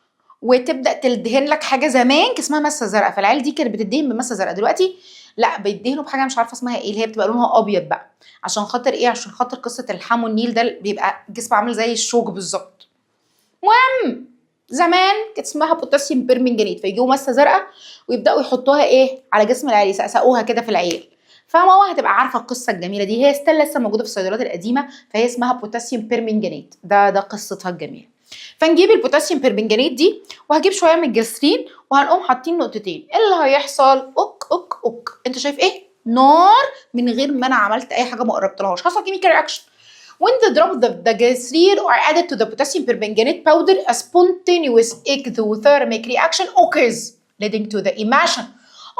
وتبدا تدهن لك حاجه زمان اسمها مسه زرقاء. فالعيال دي كانت بتدهن بمسه زرقاء، دلوقتي لا بيدهنوا بحاجه مش عارفه اسمها ايه، اللي هي بتبقى لونها ابيض بقى. عشان خاطر ايه؟ عشان خاطر قصه الحمو النيل ده بيبقى جسمه عامل زي الشوك بالظبط. المهم زمان كانت اسمها بوتاسيوم بيرمنجانيت، فيجيبوا مسه زرقاء ويبداوا يحطوها ايه على جسم العيال، يسقسقوها كده في العيال. فماما هتبقى عارفه القصه الجميله دي، هي ستيل لسه موجوده في الصيدليات القديمه، فهي اسمها بوتاسيوم بيرمنجانيت. ده قصتها الجميله. فنجيب البوتاسيوم بيرمنجانيت دي وهجيب شويه من الجليسرين وهنقوم حاطين نقطتين. ايه اللي هيحصل؟ اوك انت شايف ايه؟ نار من غير ما انا عملت اي حاجه، ما قربتلهاش، حصل كيميكال رياكشن. When the drop of the glycerine are added to the potassium permanganate powder, a spontaneous exothermic reaction occurs, leading to the emission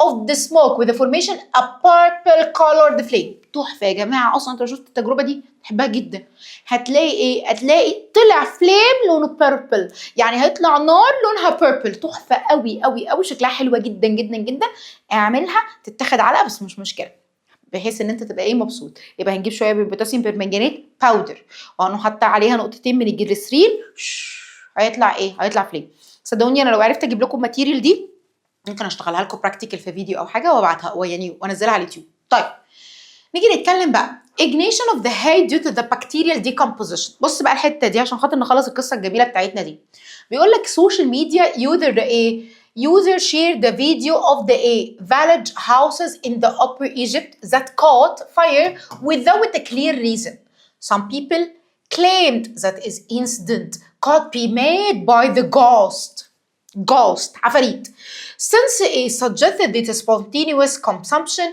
of the smoke with the formation a purple colored flame. تحفه يا جماعه، اصلا انت لو شفت التجربه دي تحبها جدا. هتلاقي ايه؟ هتلاقي طلع فليم لونه بيربل، يعني هيطلع نار لونها بيربل. تحفه قوي قوي قوي، شكلها حلوه جدا جدا جدا. اعملها تتاخد علقه بس مش مشكله، بحيث ان انت تبقى ايه مبسوط. يبقى هنجيب شويه من البوتاسيوم بيرمنجانيت باودر وهنحط عليها نقطتين من الجليسرين، هيطلع ايه؟ هيطلع فليم. صدقوني انا لو عرفت اجيب لكم الماتيريال دي ممكن اشتغلها لكم براكتيكال في فيديو او حاجه وابعتها يعني وانزلها على اليوتيوب. طيب نيجي نتكلم بقى ignition of the hay due to the bacterial decomposition. بص بقى الحته دي عشان خاطر نخلص القصه الجميله بتاعتنا دي. بيقول لك social media user shared the video of the village houses in the Upper Egypt that caught fire without a clear reason. Some people claimed that this incident could be made by the ghost عفاريت, since it suggested the spontaneous consumption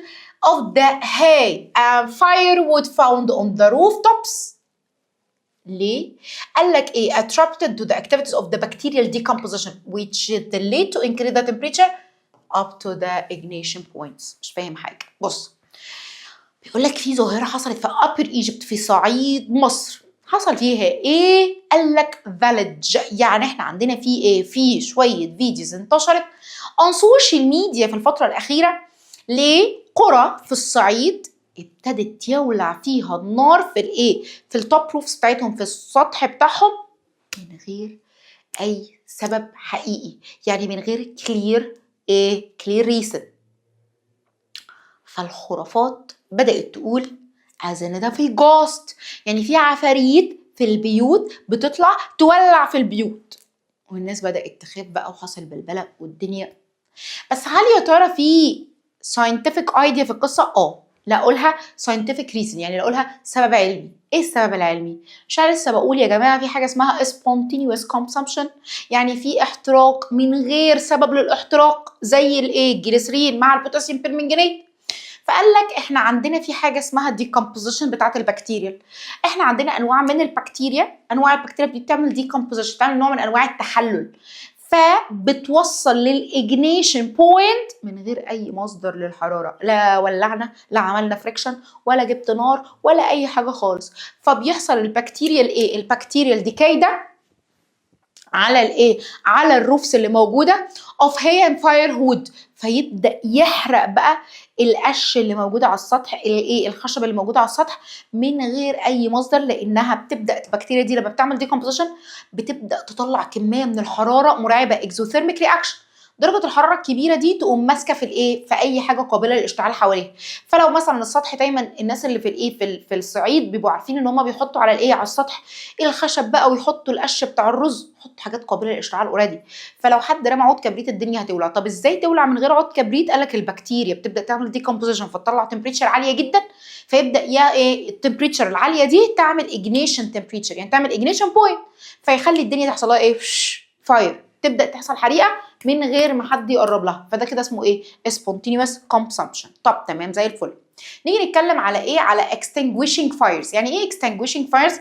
of the hay and firewood found on the rooftops. ليه؟ قال لك ايه؟ attracted to the activities of the bacterial decomposition which lead to increase the temperature up to the ignition points. مش فاهم حاجة. بص بيقول لك في ظاهرة حصلت في Upper Egypt في صعيد مصر. حصل فيها ايه؟ قال لك village، يعني احنا عندنا في ايه؟ في شوية فيديوز انتشرت on social media في الفترة الأخيرة لقرى في الصعيد ابتدت يولع فيها النار في الايه؟ في التوب روفز بتاعتهم، في السطح بتاعهم، من غير اي سبب حقيقي، يعني من غير كلير ريسن. فالخرافات بدأت تقول ان ده في جوست، يعني في عفاريت في البيوت بتطلع تولع في البيوت. والناس بدات تخاف بقى وحصل بلبله والدنيا. بس هل يا ترى في scientific idea في القصه؟ لا اقولها scientific reason، يعني اقولها سبب علمي. ايه السبب العلمي؟ مش انا لسه بقول يا جماعه في حاجه اسمها spontaneous consumption، يعني في احتراق من غير سبب للاحتراق، زي الجليسرين مع البوتاسيوم بيرمنجانات. فقال لك احنا عندنا في حاجه اسمها decomposition بتاعه البكتيريا. احنا عندنا انواع من البكتيريا، انواع البكتيريا دي بتعمل decomposition، بتعمل نوع من انواع التحلل، فبتوصل للاجنيشن بوينت من غير اي مصدر للحراره، لا ولعنا لا عملنا فريكشن ولا جبت نار ولا اي حاجه خالص. فبيحصل البكتيريا البكتيريا الديكاي ده على على الروفس اللي موجوده اوف هي اند فاير هود، فيبدا يحرق بقى القش اللي موجوده على السطح، الخشب اللي موجوده على السطح من غير اي مصدر، لانها بتبدا البكتيريا دي لما بتعمل ديكومبوزيشن بتبدا تطلع كميه من الحراره مرعبه، اكزوثيرميك رياكشن. درجه الحراره الكبيره دي تقوم ماسكه في اي حاجه قابله للاشتعال حواليها. فلو مثلا السطح، دايما الناس اللي في الصعيد بيبقوا عارفين ان هم بيحطوا على على السطح الخشب بقى، ويحطوا القش بتاع الرز، يحطوا حاجات قابله للاشتعال اوريدي. فلو حد رمى عود كبريت الدنيا هتولع. طب ازاي تولع من غير عود كبريت؟ قالك البكتيريا بتبدا تعمل ديكومبوزيشن فتطلع تمبريتشر عاليه جدا، فيبدا التمبريتشر العاليه دي تعمل اجنيشن تمبريتشر، يعني تعمل اجنيشن بوينت، فيخلي الدنيا تحصل لها فاير، تبدا تحصل حريقه من غير ما حد يقرب لها. فده كده اسمه spontaneous consumption. طب تمام زي الفل. نيجي نتكلم على على extinguishing fires. يعني ايه extinguishing fires؟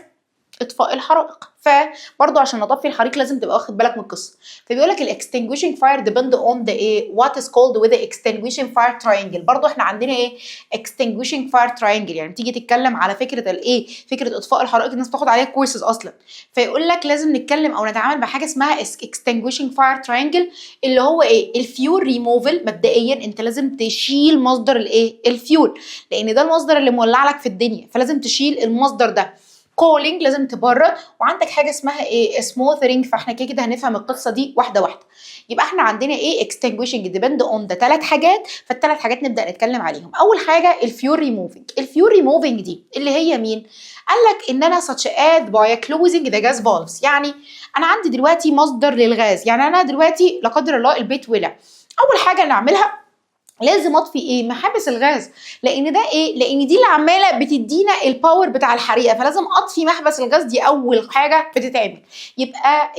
اطفاء الحرائق. فبرضه عشان نطفي الحريق لازم تبقى واخد بالك من القصه. فبيقول لك الاكستنجويشنج فاير depend on the what is called with the extinguishing fire triangle. برضه احنا عندنا extinguishing fire triangle، يعني تيجي تتكلم على فكره فكره اطفاء الحرائق الناس بتاخد عليها كورسز اصلا. فيقول لك لازم نتكلم او نتعامل بحاجه اسمها extinguishing fire triangle، اللي هو الفيول ريموفل. مبدئيا انت لازم تشيل مصدر الفيول، لان ده المصدر اللي مولع لك في الدنيا، فلازم تشيل المصدر ده. كولينج لازم تبرد، وعندك حاجه اسمها سموثرينج. فاحنا كده هنفهم القصه دي واحده واحده. يبقى احنا عندنا اكستنجويشنج ديبند اون ده 3 حاجات، فال3 حاجات نبدا نتكلم عليهم. اول حاجه الفيول ريموفينج. الفيول ريموفينج دي اللي هي مين؟ قال لك ان انا such as by closing the gas valves. يعني انا عندي دلوقتي مصدر للغاز، يعني انا دلوقتي لا قدر الله البيت ولع، اول حاجه نعملها لازم اطفي محابس الغاز، لان ده لان دي اللي عماله بتدينا الباور بتاع الحريقه، فلازم اطفي محبس الغاز، دي اول حاجه بتتعمل. يبقى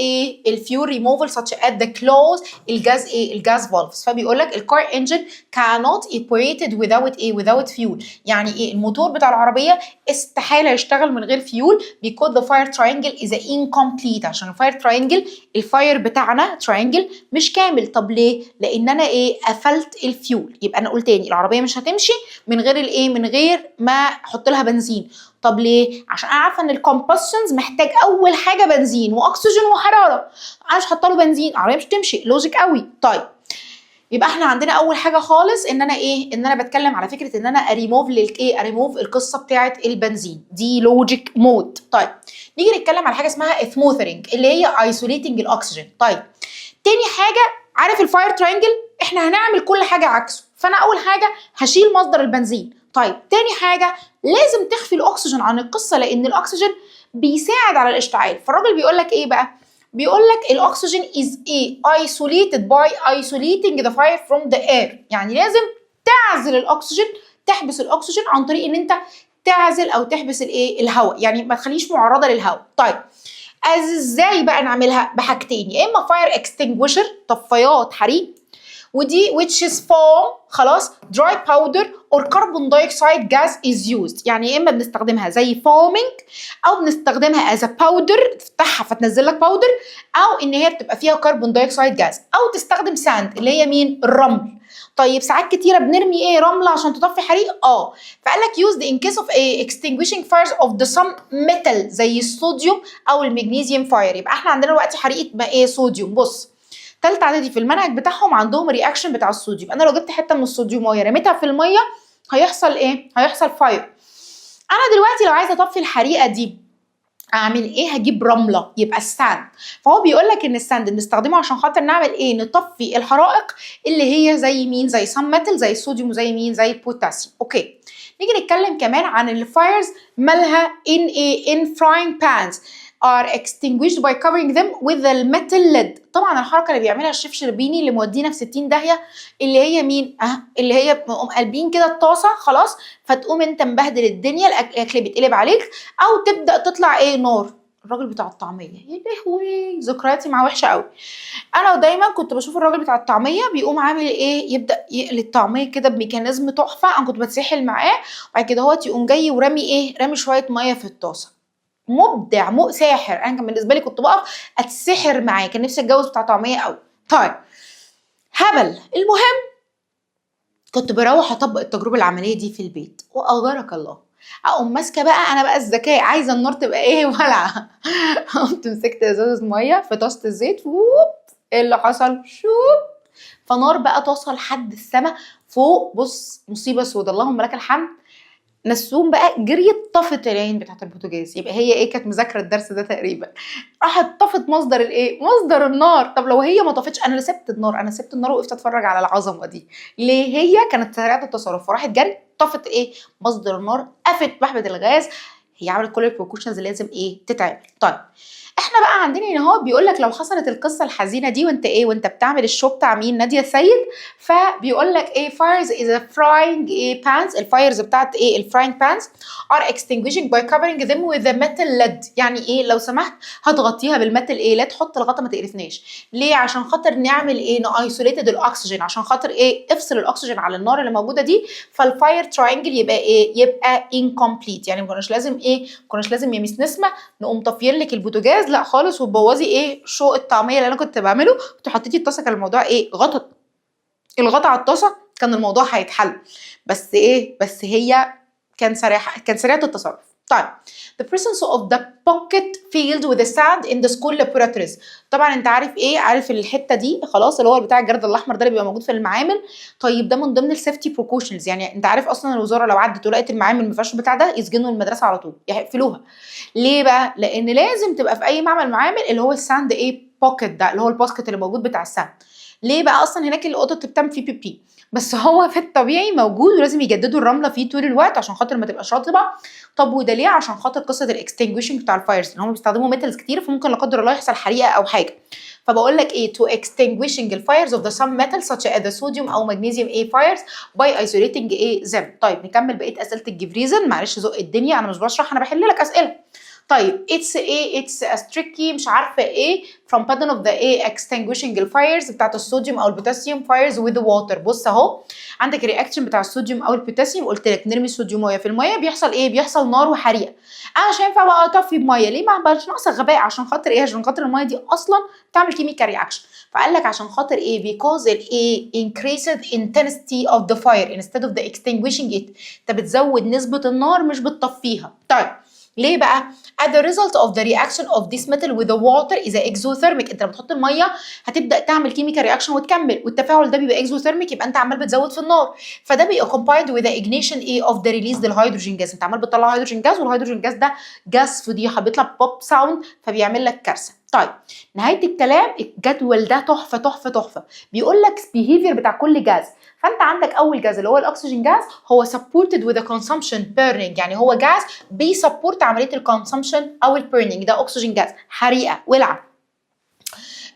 الفيول ريموفل such at the close الجاز فالفز. فبيقول لك الكار انجن cannot operated without fuel. يعني الموتور بتاع العربيه استحاله يشتغل من غير فيول because the fire triangle is incomplete. عشان الفاير تراينجل الفاير بتاعنا تراينجل مش كامل. طب ليه؟ لان انا قفلت الفيول. يبقى انا قلت تاني العربيه مش هتمشي من غير من غير ما احط لها بنزين. طب ليه؟ عشان انا عارفه ان الكومبشنز محتاج اول حاجه بنزين واكسجين وحراره، انا مش حاطه له بنزين العربيه مش تمشي. لوجيك قوي. طيب يبقى احنا عندنا اول حاجه خالص ان انا ان انا بتكلم على فكره ان انا اريموف اريموف القصه بتاعه البنزين، دي لوجيك مود. طيب نيجي نتكلم على حاجه اسمها سموثرينج اللي هي ايسوليتنج الاكسجين. طيب تاني حاجه، عارف الفاير تراينجل احنا هنعمل كل حاجه عكسه. فانا اول حاجه هشيل مصدر البنزين. طيب تاني حاجه لازم تخفي الاكسجين عن القصه، لان الاكسجين بيساعد على الاشتعال. فالراجل بيقول لك بقى؟ بيقول لك الاكسجين is isolated by isolating the fire from the air. يعني لازم تعزل الاكسجين، تحبس الاكسجين عن طريق ان انت تعزل او تحبس الهواء، يعني ما تخليش معرضه للهواء. طيب ازاي بقى نعملها؟ بحاجتين، يا اما فاير اكستنجويشر طفايات حريق، ودي which is foam خلاص dry powder or carbon dioxide gas is used. يعني يا اما بنستخدمها زي foaming او بنستخدمها as a powder تفتحها فتنزل لك باودر، او ان هي بتبقى فيها كربون دايوكسيد جاز، او تستخدم ساند اللي هي مين؟ الرمل. طيب ساعات كتيره بنرمي رمله عشان تطفي حريق. فقال لك used in case of extinguishing fires of the some metal زي الصوديوم او المغنيسيوم فاير. يبقى احنا عندنا دلوقتي حريقه صوديوم. بص تالتة اعدادي في المنهج بتاعهم عندهم رياكشن بتاع الصوديوم. انا لو جبت حته من الصوديوم وهي رميتها في الميه هيحصل هيحصل فاير. انا دلوقتي لو عايزه اطفي الحريقه دي اعمل هجيب رمله، يبقى الساند. فهو بيقول لك ان الساند بنستخدمه عشان خاطر نعمل نطفي الحرائق اللي هي زي مين؟ زي سام ميتال، زي الصوديوم، وزي مين؟ زي البوتاسيوم. نيجي نتكلم كمان عن الفايرز مالها ان فراينج بانز. are extinguished by covering them with a metal lid. طبعا الحركه اللي بيعملها الشيف شربيني اللي مودينا في 60 داهيه، اللي هي مين؟ اللي هي بنقوم قلبين كده الطاسه خلاص، فتقوم انت مبهدل الدنيا، الاكل بيتقلب عليك، او تبدا تطلع ايه؟ نار. الراجل بتاع الطعميه، يا لهوي ذكرياتي معاه وحشه قوي. انا دايما كنت بشوف الراجل بتاع الطعميه بيقوم عامل ايه؟ يبدا يقلي الطعميه كده بميكانيزم تحفه، انا كنت بتسحل معاه، وبعد كده هو يقوم جاي ورامي ايه؟ رامي شويه ميه في الطاسه. مبدع ساحر. انا كان بالنسبه لي كنت بقف اتسحر معاه، كان نفسي اتجوز بتاع طعميه قوي. طيب هبل. المهم كنت بروح اطبق التجربه العمليه دي في البيت، واغرك الله اقوم ماسكه بقى انا بقى الذكاء، عايزه النار تبقى ايه؟ ولعه. قمت مسكت ازازه ميه في طاسه الزيت، ايه اللي حصل؟ شوب، فنار بقى توصل لحد السما فوق. بص مصيبه سودا، اللهم لك الحمد. نسوم بقى جريت طفت العين بتاعت البوتاجاز، يبقى هي ايه؟ كانت مذاكره الدرس ده تقريبا. راحت طفت مصدر الايه؟ مصدر النار. طب لو هي ما طفتش، انا اللي سبت النار، انا سبت النار وقفت اتفرج على العظمه دي ليه؟ هي كانت سريعه التصرف، فراحت جري طفت ايه؟ مصدر النار، قفت بحبه الغاز. هي عملت كل البروكوشنز اللي لازم ايه؟ تتعمل. طيب احنا بقى عندنا هنا هو بيقول لك لو حصلت القصه الحزينه دي وانت ايه؟ وانت بتعمل الشو بتاع مين؟ ناديه السيد. فبيقول لك ايه؟ fires is a frying ايه pans، الفايرز بتاعت ايه؟ الفراينج بانز are extinguishing by covering them with a metal lid. يعني ايه؟ لو سمحت هتغطيها بالميتال ايه؟ لا تحط الغطا ما تقرفناش. ليه؟ عشان خاطر نعمل ايه؟ نايسوليتد الاكسجين، عشان خاطر ايه؟ افصل الاكسجين على النار اللي موجوده دي، فالفاير تراينجل يبقى ايه؟ يبقى incomplete. يعني ما كناش لازم ايه؟ ما كناش لازم يا مس نسمه نقوم طافيين لك البوتاجاز، لا خالص، وتبوظي ايه؟ شو الطعميه اللي انا كنت بعمله، كنت حطيتي الطاسه كان الموضوع ايه؟ الغطا على الطاسه كان الموضوع هيتحل. بس ايه؟ بس هي كان سريعه التصرف. طيب the presence of the pocket filled with the sand in the school laboratories. طبعا انت عارف ايه؟ عارف الحته دي خلاص، اللي هو بتاع الجرد الاحمر ده اللي بيبقى موجود في المعامل. طيب ده من ضمن السيفتي بروكوشنز، يعني انت عارف اصلا الوزاره لو عدت ولقت المعامل ما فيهاش بتاع ده يسجنوا المدرسه على طول، يقفلوها. ليه بقى؟ لان لازم تبقى في اي معمل اللي هو الساند ايه؟ بوكيت ده، اللي هو الباسكت اللي موجود بتاع الساند. ليه بقى؟ اصلا هناك القطط بتعمل فيه بيبي، بس هو في الطبيعي موجود ولازم يجددوا الرمله فيه طول الوقت عشان خاطر ما تبقاش رطبه. طب وده ليه؟ عشان خاطر قصه الاكستنجويشنج بتاع الفايرز، ان هم بيستخدموا ميتالز كتير، فممكن لا قدر الله يحصل حريقه او حاجه. فبقول لك ايه؟ to extinguishing the fires of the some metals such as the sodium او magnesium A fires by isolating A them. طيب نكمل بقيه اسئله الجبريزن، معلش زق الدنيا، انا مش بشرح، انا بحل لك اسئله. طيب it's a tricky مش عارفه ايه from pattern of the extinguishing الفايرز بتاعت الصوديوم او البوتاسيوم fires with the water. بص اهو عندك الرياكشن بتاع الصوديوم او البوتاسيوم، قلت لك نرمي صوديوم ميه في الميه بيحصل ايه؟ بيحصل نار وحريقه. انا مش هينفع بقى اطفي بميه، ليه؟ ما بقاش ناقصه غباء، عشان خاطر ايه؟ عشان خاطر الميه دي اصلا بتعمل كيميكال رياكشن. فقال لك عشان خاطر ايه؟ because الايه increased intensity of the fire instead of the extinguishing it. انت بتزود نسبه النار مش بتطفيها. طيب ليه بقى؟ as a result of the reaction of this metal with the water is exothermic. انت لما تحط الميه هتبدا تعمل كيميكال رياكشن وتكمل، والتفاعل ده بيبقى exothermic، يبقى انت عمال بتزود في النار، فده بيبقى combined with the ignition ايه of the released الهيدروجين جاز. انت عمال بتطلع هيدروجين جاز، والهيدروجين جاز ده جاز فضيحه بيطلع بوب ساوند، فبيعمل لك كارثه. طيب نهايه الكلام، الجدول ده تحفه تحفه تحفه، بيقول لك behavior بتاع كل جاز. فانت عندك اول جاز اللي هو الاكسجين جاز، هو supported with the consumption burning، يعني هو جاز بيسبورت عمليه الكونسامشن او البيرنينج، ده اكسجين جاز حريقه ولعه.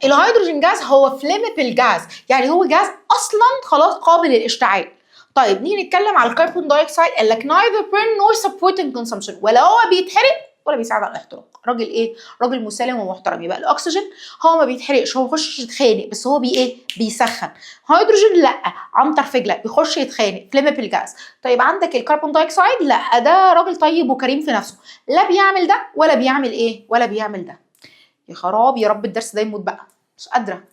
الهيدروجين جاز هو فليمبل جاز، يعني هو جاز اصلا خلاص قابل للاشتعال. طيب نيجي نتكلم على الكربون دايوكسيد، قال لك neither burn nor supporting consumption، ولا هو بيتحرق ولا بيساعد على الاحتراق. راجل ايه؟ راجل مسالم ومحترم. يبقى الاكسجين هو ما بيتحرقش، هو بيخش يتخانق، بس هو ايه؟ بيسخن. هيدروجين لا، عنتر فجله بيخش يتخانق، فليمبل جاز. طيب عندك الكربون دايوكسيد، لا ده راجل طيب وكريم في نفسه، لا بيعمل ده ولا بيعمل ايه؟ ولا بيعمل ده. يا خراب، يا رب الدرس ده يموت بقى، مش قادره.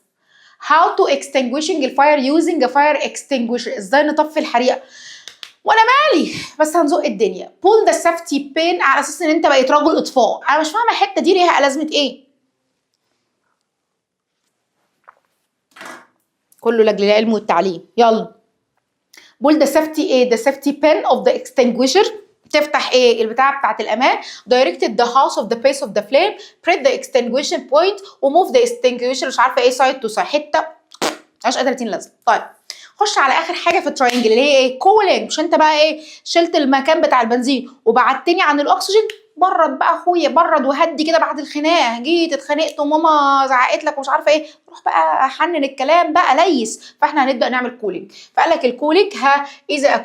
How to extinguishing the fire using a fire extinguisher، ازاي نطفي الحريقه؟ وانا مالي، بس هنزق الدنيا. pull the safety pin على اساس ان انت بقيت رجل اطفاء. انا مش فاهمه الحته دي ليها لازمه ايه؟ كله لاجل العلم والتعليم. يلا pull the safety ايه؟ the safety pin of the extinguisher، تفتح ايه؟ البتاعه بتاعت الامان. directed the house of the base of the flame، press the extinguishing point وmove the extinguisher مش عارفه ايه side to side، حته ملهاش 30 لازمه. طيب خش على اخر حاجه في التراينجل اللي هي ايه؟ كولينج. مش انت بقى ايه؟ شلت المكان بتاع البنزين وبعدتني عن الاكسجين؟ برد بقى اخويا، برد وهدي كده بعد الخناقه، جيت اتخانقت وماما زعقت لك ومش عارفه ايه، روح بقى احنن الكلام بقى ليس. فاحنا هنبدا نعمل كولينج. فقال لك الكولينج اذا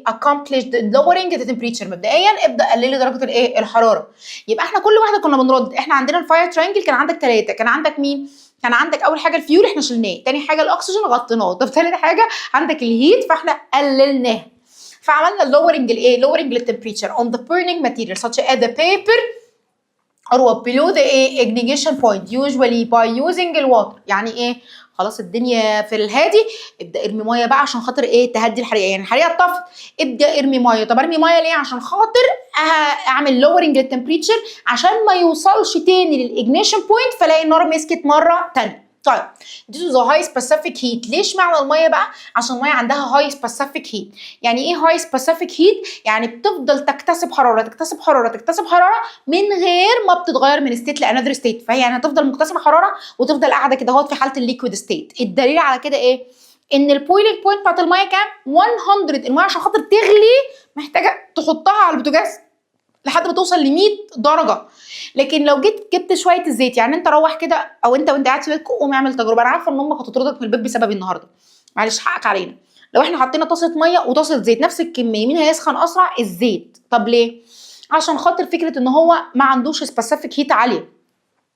accomplished lowering the temperature. مبدئيا ابدا قللي درجه الايه الحراره. يبقى احنا كل واحده كنا بنرد. احنا عندنا الفاير ترينجل كان عندك 3. كان عندك مين؟ كان عندك اول حاجه الفيول احنا شلناه، تاني حاجه الاكسجين غطيناه، طب تالت حاجه عندك الهيت فاحنا قللناه. فعملنا lowering الايه؟ lowering the temperature on the burning material such as the paper or below the ignition point usually by using the water. يعني ايه؟ خلاص الدنيا في الهادي، ابدا ارمي ميه بقى عشان خاطر ايه؟ تهدي الحريقه. يعني الحريقه اتطفت، ابدا ارمي ميه. طب ارمي ميه ليه؟ عشان خاطر اعمل lowering للتمبريتشر عشان ما يوصلش تاني للاجنيشن بوينت فلاقي النار مسكت مره تانيه. طيب دي ذا هاي سبيسيفيك هيت. ليش معنى الميه بقى؟ عشان الميه عندها هاي سبيسيفيك هيت. يعني ايه هاي سبيسيفيك هيت؟ يعني بتفضل تكتسب حراره تكتسب حراره تكتسب حراره من غير ما بتتغير من ستيت لانذر ستيت. فهي يعني هتفضل مكتسبه حراره وتفضل قاعده كده اهوت في حاله الليكويد ستيت. الدليل على كده ايه؟ ان البويلينج بوينت بتاعت الميه كام؟ 100. الميه عشان خاطر تغلي محتاجه تحطها على البوتاجاز لحد ما توصل ل 100 درجه. لكن لو جبت شويه الزيت، يعني انت روح كده او انت وانت قاعد في بيتك قوم اعمل تجربه. انا عارفه ان امك هتطردك من البيت بسببي النهارده، معلش حقك علينا. لو احنا حطينا طاسه ميه وطاسه زيت نفس الكميه، مين هيسخن اسرع؟ الزيت. طب ليه؟ عشان خاطر فكره ان هو ما عندوش سبيسيفيك هيت عاليه،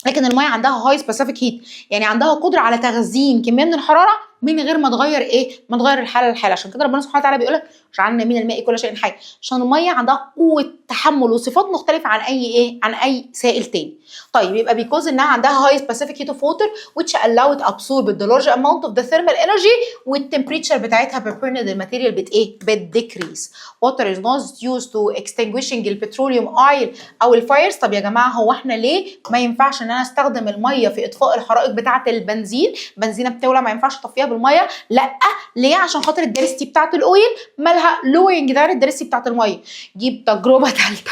لكن الميه عندها هاي سبيسيفيك هيت، يعني عندها قدره على تخزين كميه من الحراره من غير ما تغير ايه؟ ما تغير الحاله للحاله. عشان كده ربنا سبحانه وتعالى بيقول لك جعلنا من الماء كل شيء حي، عشان الميه عندها قوه تحمل وصفات مختلفه عن اي ايه؟ عن اي سائل تاني. طيب يبقى بيكوز انها عندها high specific heat of water which allow it absorb the large amount of the thermal energy والتمبريتشر بتاعتها بيربيرنت الماتيريال ايه؟ بتديكريس. water is not used to extinguishing البتروليوم اويل او الفايرز. طب يا جماعه هو احنا ليه ما ينفعش ان انا استخدم الميه في اطفاء الحرائق بتاعه البنزين؟ بنزينه بتولع ما ينفعش اطفيها بالميه؟ لا. ليه؟ عشان خاطر الدنسيتي بتاعه الاويل مالها لوينج ده الدنسيتي بتاعه الميه. جيب تجربه ثالثه.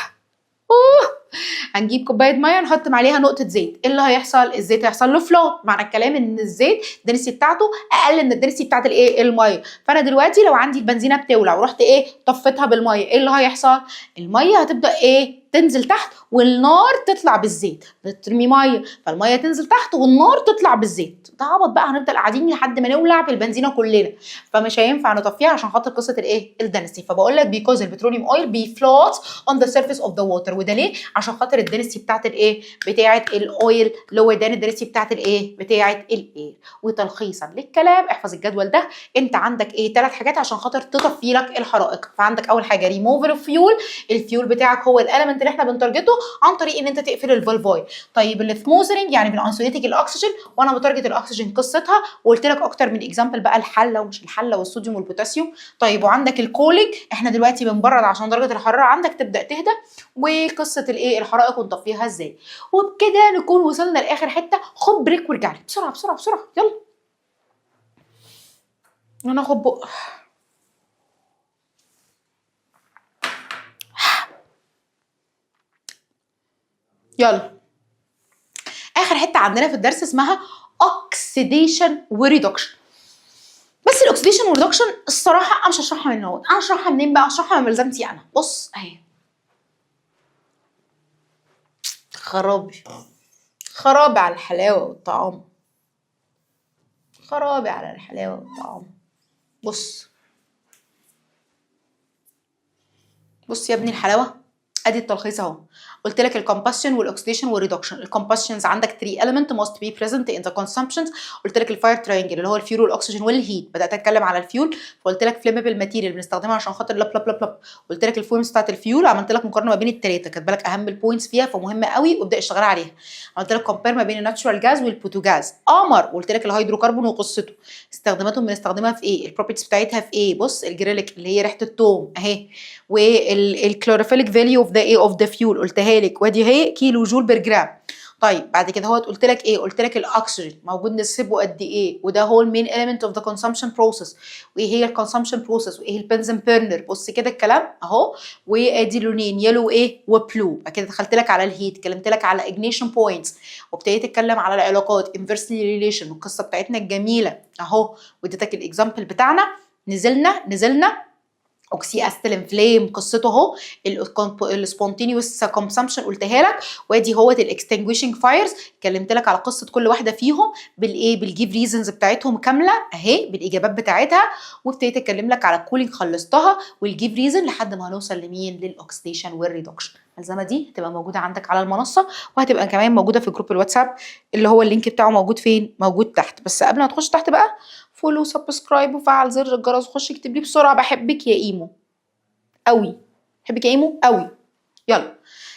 هنجيب كوبايه ميه نحط عليها نقطه زيت، ايه اللي هيحصل؟ الزيت هيحصل له فلوت. معنى الكلام ان الزيت الدنسيتي بتاعته اقل من الدنسيتي بتاعت الايه؟ الميه. فانا دلوقتي لو عندي البنزينه بتولع ورحت ايه؟ طفيتها بالميه، ايه اللي هيحصل؟ الميه هتبدا ايه؟ تنزل تحت والنار تطلع بالزيت. بترمي ميه فالميه تنزل تحت والنار تطلع بالزيت. ده عبط بقى، هنفضل قاعدين لحد ما نولع في البنزينه كلنا. فمش هينفع نطفيها عشان خاطر قصه الايه؟ الدنسيتي. فبقول لك بيكوز البتروليوم اويل بيفلوت اون ذا سيرفيس اوف ذا ووتر. وده ليه؟ عشان خاطر الدنسيتي بتاعت الايه؟ بتاعت الاويل لو ده الدنسيتي بتاعت الايه؟ بتاعت الاير. وتلخيصا للكلام احفظ الجدول ده. انت عندك ايه؟ 3 حاجات عشان خاطر تطفي لك الحرائق. فعندك اول حاجه ريموفر فيول. الفيول بتاعك هو الاليمنت اللي احنا بنتارجته عن طريق ان انت تقفل الفالفاي. طيب السموثرنج يعني بنانسوليتك الاكسجين، وانا بتارجت الاكسجين قصتها وقلت لك اكتر من اكزامبل بقى، الحله ومش الحله والصوديوم والبوتاسيوم. طيب وعندك الكولينج، احنا دلوقتي بنبرد عشان درجه الحراره عندك تبدا تهدى، وقصه الايه؟ الحرائق ونطفيها ازاي. وبكده نكون وصلنا لاخر حته. خد بريك وارجع لي بسرعه بسرعه بسرعه. يلا هناخد بق. يلا اخر حته عندنا في الدرس اسمها اوكسيديشن وريدكشن. بس الاكسيديشن والريدكشن الصراحه انا مش هشرحها من النوت. انا هشرحها منين بقى؟ هشرحها من ملزمتي انا. بص اهي، خرابي خرابي على الحلاوه والطعام، خرابي على الحلاوه والطعام. بص يا ابني الحلاوه، ادي التلخيص اهو. قلت لك الكومبشن والاكسيديشن والريدكشن. الكومبشنز عندك 3 element must be present in the consumptions. قلت لك الفاير تراينجل اللي هو الفيول والاكسجين والهيت. بدات اتكلم على الفيول فقلت لك فليمبل ماتيريال بنستخدمها عشان خاطر لب لب لب لب. قلت لك الفورمز بتاعت الفيول، عملت لك مقارنه ما بين الثلاثه، كاتبه لك اهم البوينتس فيها فمهمه قوي وابدا اشتغل عليها. قلت لك كومبير ما بين الناتشورال جاز والبوتوجاز. قمر. قلت لك الهيدروكربون وقصته، استخداماتهم بنستخدمها في ايه؟ البروبرتيز بتاعتها في ايه؟ بص الجريليك اللي هي ريحه الثوم اهي، والكلوروفيليك فاليو اوف ذا ايه؟ اوف ذا فيول قلتها لك، ودي هي كيلو جول بير جرام. طيب بعد كده قلت لك ايه؟ قلت لك الاكسجين موجود نسبه قد ايه، وده هو المين element of the consumption process. وايه هي الكونسامشن بروسيس، وايه البنزين بيرنر. بص كده الكلام اهو. وادي لونين يلو ايه؟ وبلو. بعد كده دخلت لك على الهيت، كلمت لك على ignition points، وابتديت اتكلم على العلاقات inversely relation والقصه بتاعتنا الجميله اهو. واديتك الاكزامبل بتاعنا. نزلنا اوكسي اسيتيل انفلام قصته اهو، السبونتينيوس كونسامشن قلتها لك، وادي هو الاكستنجويشنج فايرز اتكلمت لك على قصه كل واحده فيهم بالايه، بالجيف ريزونز بتاعتهم كامله اهي بالاجابات بتاعتها، وابتديت اتكلم لك على الكولينج خلصتها والجيف ريزون لحد ما هنوصل لمين، للاكسيديشن والريدكشن. الملزمه دي هتبقى موجوده عندك على المنصه، وهتبقى كمان موجوده في جروب الواتساب اللي هو اللينك بتاعه موجود فين، موجود تحت. بس قبل ما تخش تحت بقى فولو سبسكرايب وفعل زر الجرس وخش اكتب لي بسرعه بحبك يا ايمو قوي، بحبك يا ايمو قوي. يلا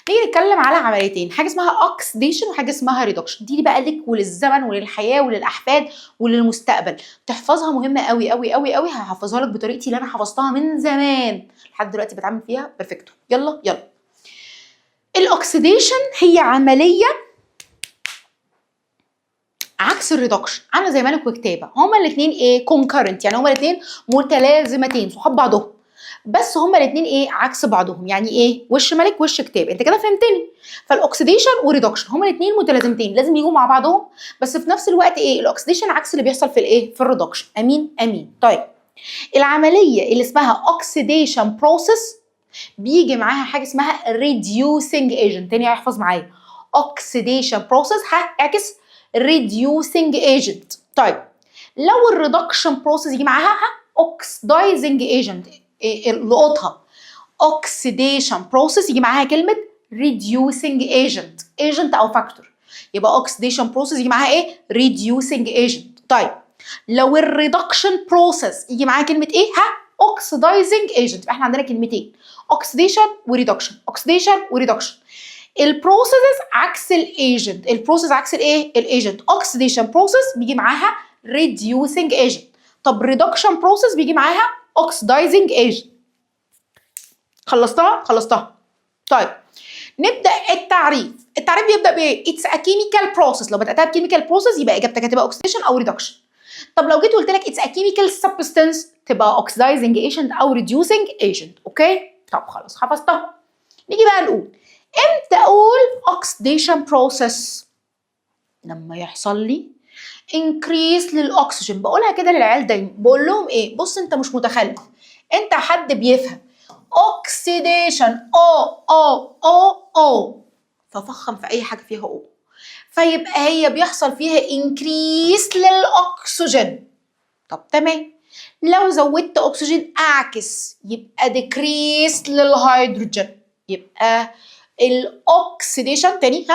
نيجي نتكلم على عمليتين، حاجه اسمها اوكسيديشن وحاجه اسمها ريدكشن. دي بقى لك وللزمن وللحياه وللاحفاد وللمستقبل، تحفظها مهمه قوي قوي قوي قوي. هحفظها لك بطريقتي اللي انا حفظتها من زمان لحد دلوقتي بتعامل فيها بيرفكتو. يلا يلا. الاوكسيديشن هي عمليه عكس الريدكشن، عامله زي ملك وكتابه، هما الاثنين ايه، كونكرنت، يعني هما الاثنين متلازمتين صحاب بعضهم، بس هما الاثنين ايه، عكس بعضهم. يعني ايه وش ملك وش كتاب، انت كده فهمتني. فالاكسيديشن وريدكشن هما الاثنين متلازمتين لازم يجوا مع بعضهم، بس في نفس الوقت ايه، الاكسيديشن عكس اللي بيحصل في الايه، في الريدكشن. امين امين. طيب العمليه اللي اسمها اوكسيديشن بروسيس بيجي معاها حاجه اسمها ريديوسنج ايجنت. تاني احفظ معايا، اوكسيديشن بروسيس هاعكس reducing agent. طيب لو الريدكشن بروسيس يجي معاها oxidizing agent، لقطها oxidation process يجي معاها كلمه reducing agent او فاكتور، يبقى oxidation process يجي معاها ايه، reducing agent. طيب لو الريدكشن بروسيس يجي معاها كلمه ايه، oxidizing agent. يبقى احنا عندنا كلمتين، oxidation وريدكشن، oxidation وريدكشن. البروسيسز عكس الايجنت، البروسيس عكس الايه، الايجنت. اوكسيديشن بروسيس بيجي معاها ريديوسنج ايجنت، طب ريدكشن بروسيس بيجي معاها اوكسيدايزنج ايجنت. خلصتها. طيب نبدا التعريف. التعريف بيبدا بايه، اتس ا كيميكال بروسيس. لو بداتها بكيميكال بروسيس يبقى اجابتك هتبقى اوكسيديشن او ريدكشن. طب لو جيت قلت لك اتس ا كيميكال سبستانس تبقى اوكسيدايزنج ايجنت او ريديوسنج ايجنت. اوكي طب خلاص حفظتها. نيجي بقى نقول امتى اقول oxidation process، لما يحصل لي increase للاكسجين. بقولها كده للعيال دايما، بقول لهم ايه، بص انت مش متخلف، انت حد بيفهم. oxidation او ففخم في اي حاجه فيها او، فيبقى هي بيحصل فيها increase للاكسجين. طب تمام، لو زودت اكسجين اعكس يبقى decrease للهيدروجين. يبقى الاكسيديشن تاني،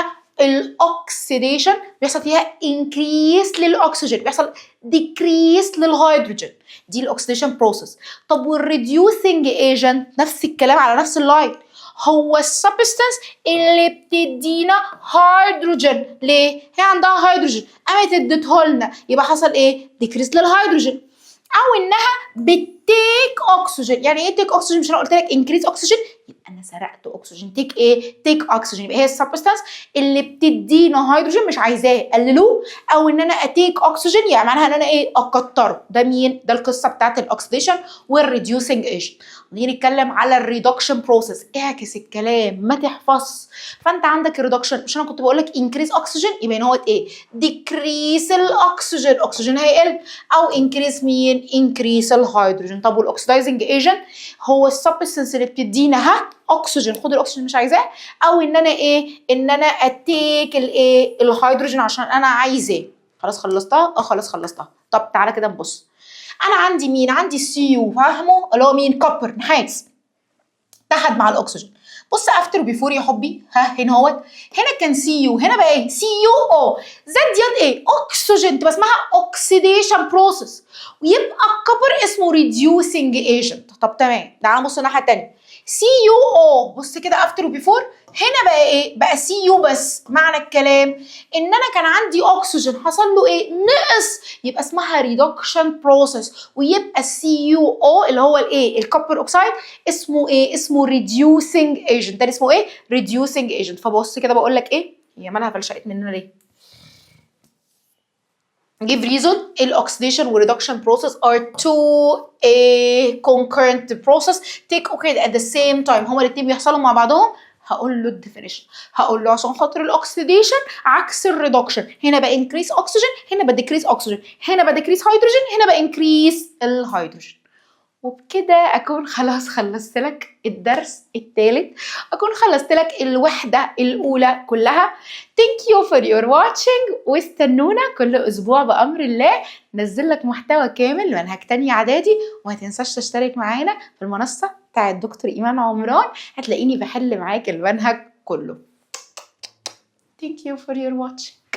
الاكسيديشن بيحصل فيها انكريس للاكسجين، بيحصل ديكريس للهيدروجين، دي الاكسيديشن بروسيس. طب والريديوسنج ايجنت نفس الكلام على نفس اللاين، هو السبستانس اللي بتدينا هيدروجين. ليه؟ هي عندها هيدروجين قامت اديته لنا، يبقى حصل ايه؟ ديكريس للهيدروجين. او انها بتيك اكسجين. يعني ايه تيك اكسجين؟ مش انا قلت لك انكريز اكسجين، يبقى انا سرقت اكسجين. تيك ايه؟ تيك اكسجين. يبقى هي السبستانس اللي بتدينا هيدروجين مش عايزاه قللوه، او ان انا اتيك اكسجين يعني معناها ان انا ايه، اكتره. ده مين؟ ده القصه بتاعت الاكسيديشن والريديوسنج ايجنت. نيجي نتكلم على الريدكشن بروسيس، اعكس الكلام ما تحفظ. فانت عندك الريدكشن، مش انا كنت بقول لك انكريز اكسجين، يبقى هنا هو ايه، ديكريس الاكسجين، الاكسجين هيقل، او انكريس مين، انكريس الهيدروجين. طب والاكسدايزنج ايجنت هو السبستنس اللي بتدينا اكسجين، خد الاكسجين مش عايزاه، او ان انا ايه، ان انا اتيك الايه، الهيدروجين عشان انا عايزاه. خلاص خلصتها؟ خلاص خلصتها. طب تعالى كده نبص، انا عندي مين، عندي السي يو، فاهمه اللي هو مين، كوبر، نحاس، اتحد مع الاكسجين. بص افتر وبيفور يا حبي، هنا اهوت، هنا كان سي يو، هنا بقى ايه، سي يو او، زد يد ايه، اكسجين، تبقى اسمها اوكسيديشن بروسيس، ويبقى الكوبر اسمه ريديوسنج ايجنت. طب تمام، تعالى نبص الناحيه الثانيه، سي يو او، بص كده افتر وبيفور، هنا بقى ايه، بقى سي يو بس. معنى الكلام ان انا كان عندي اكسجين حصل له ايه، نقص، يبقى اسمها ريدكشن بروسيس، ويبقى السي يو او اللي هو الايه، الكوبر اوكسايد، اسمه ايه، اسمه ريديوسنج ايجنت. ده اسمه ايه، ريديوسنج ايجنت. فبص كده بقول لك ايه، هي مالها فلشقت مننا ليه؟ give reason. الاكسيديشن والريدكشن process are two concurrent process take occurred at the same time. هما الاثنين بيحصلوا مع بعضهم. هقول له الديفينيشن، هقول له عشان خاطر الاكسيديشن عكس الريدكشن، هنا بقى انكريس اكسجين، هنا بقى ديكريس اكسجين، هنا بقى ديكريس هيدروجين، هنا بقى انكريس الهيدروجين. وبكده اكون خلاص خلصت لك الدرس الثالث، اكون خلصت لك الوحدة الاولى كلها. Thank you for your watching، واستنونا كل اسبوع بامر الله نزل لك محتوى كامل منهج تانية اعدادي. وما تنساش تشترك معانا في المنصة بتاعت دكتور ايمان عمران، هتلاقيني بحل معاك المنهج كله. Thank you for your watching.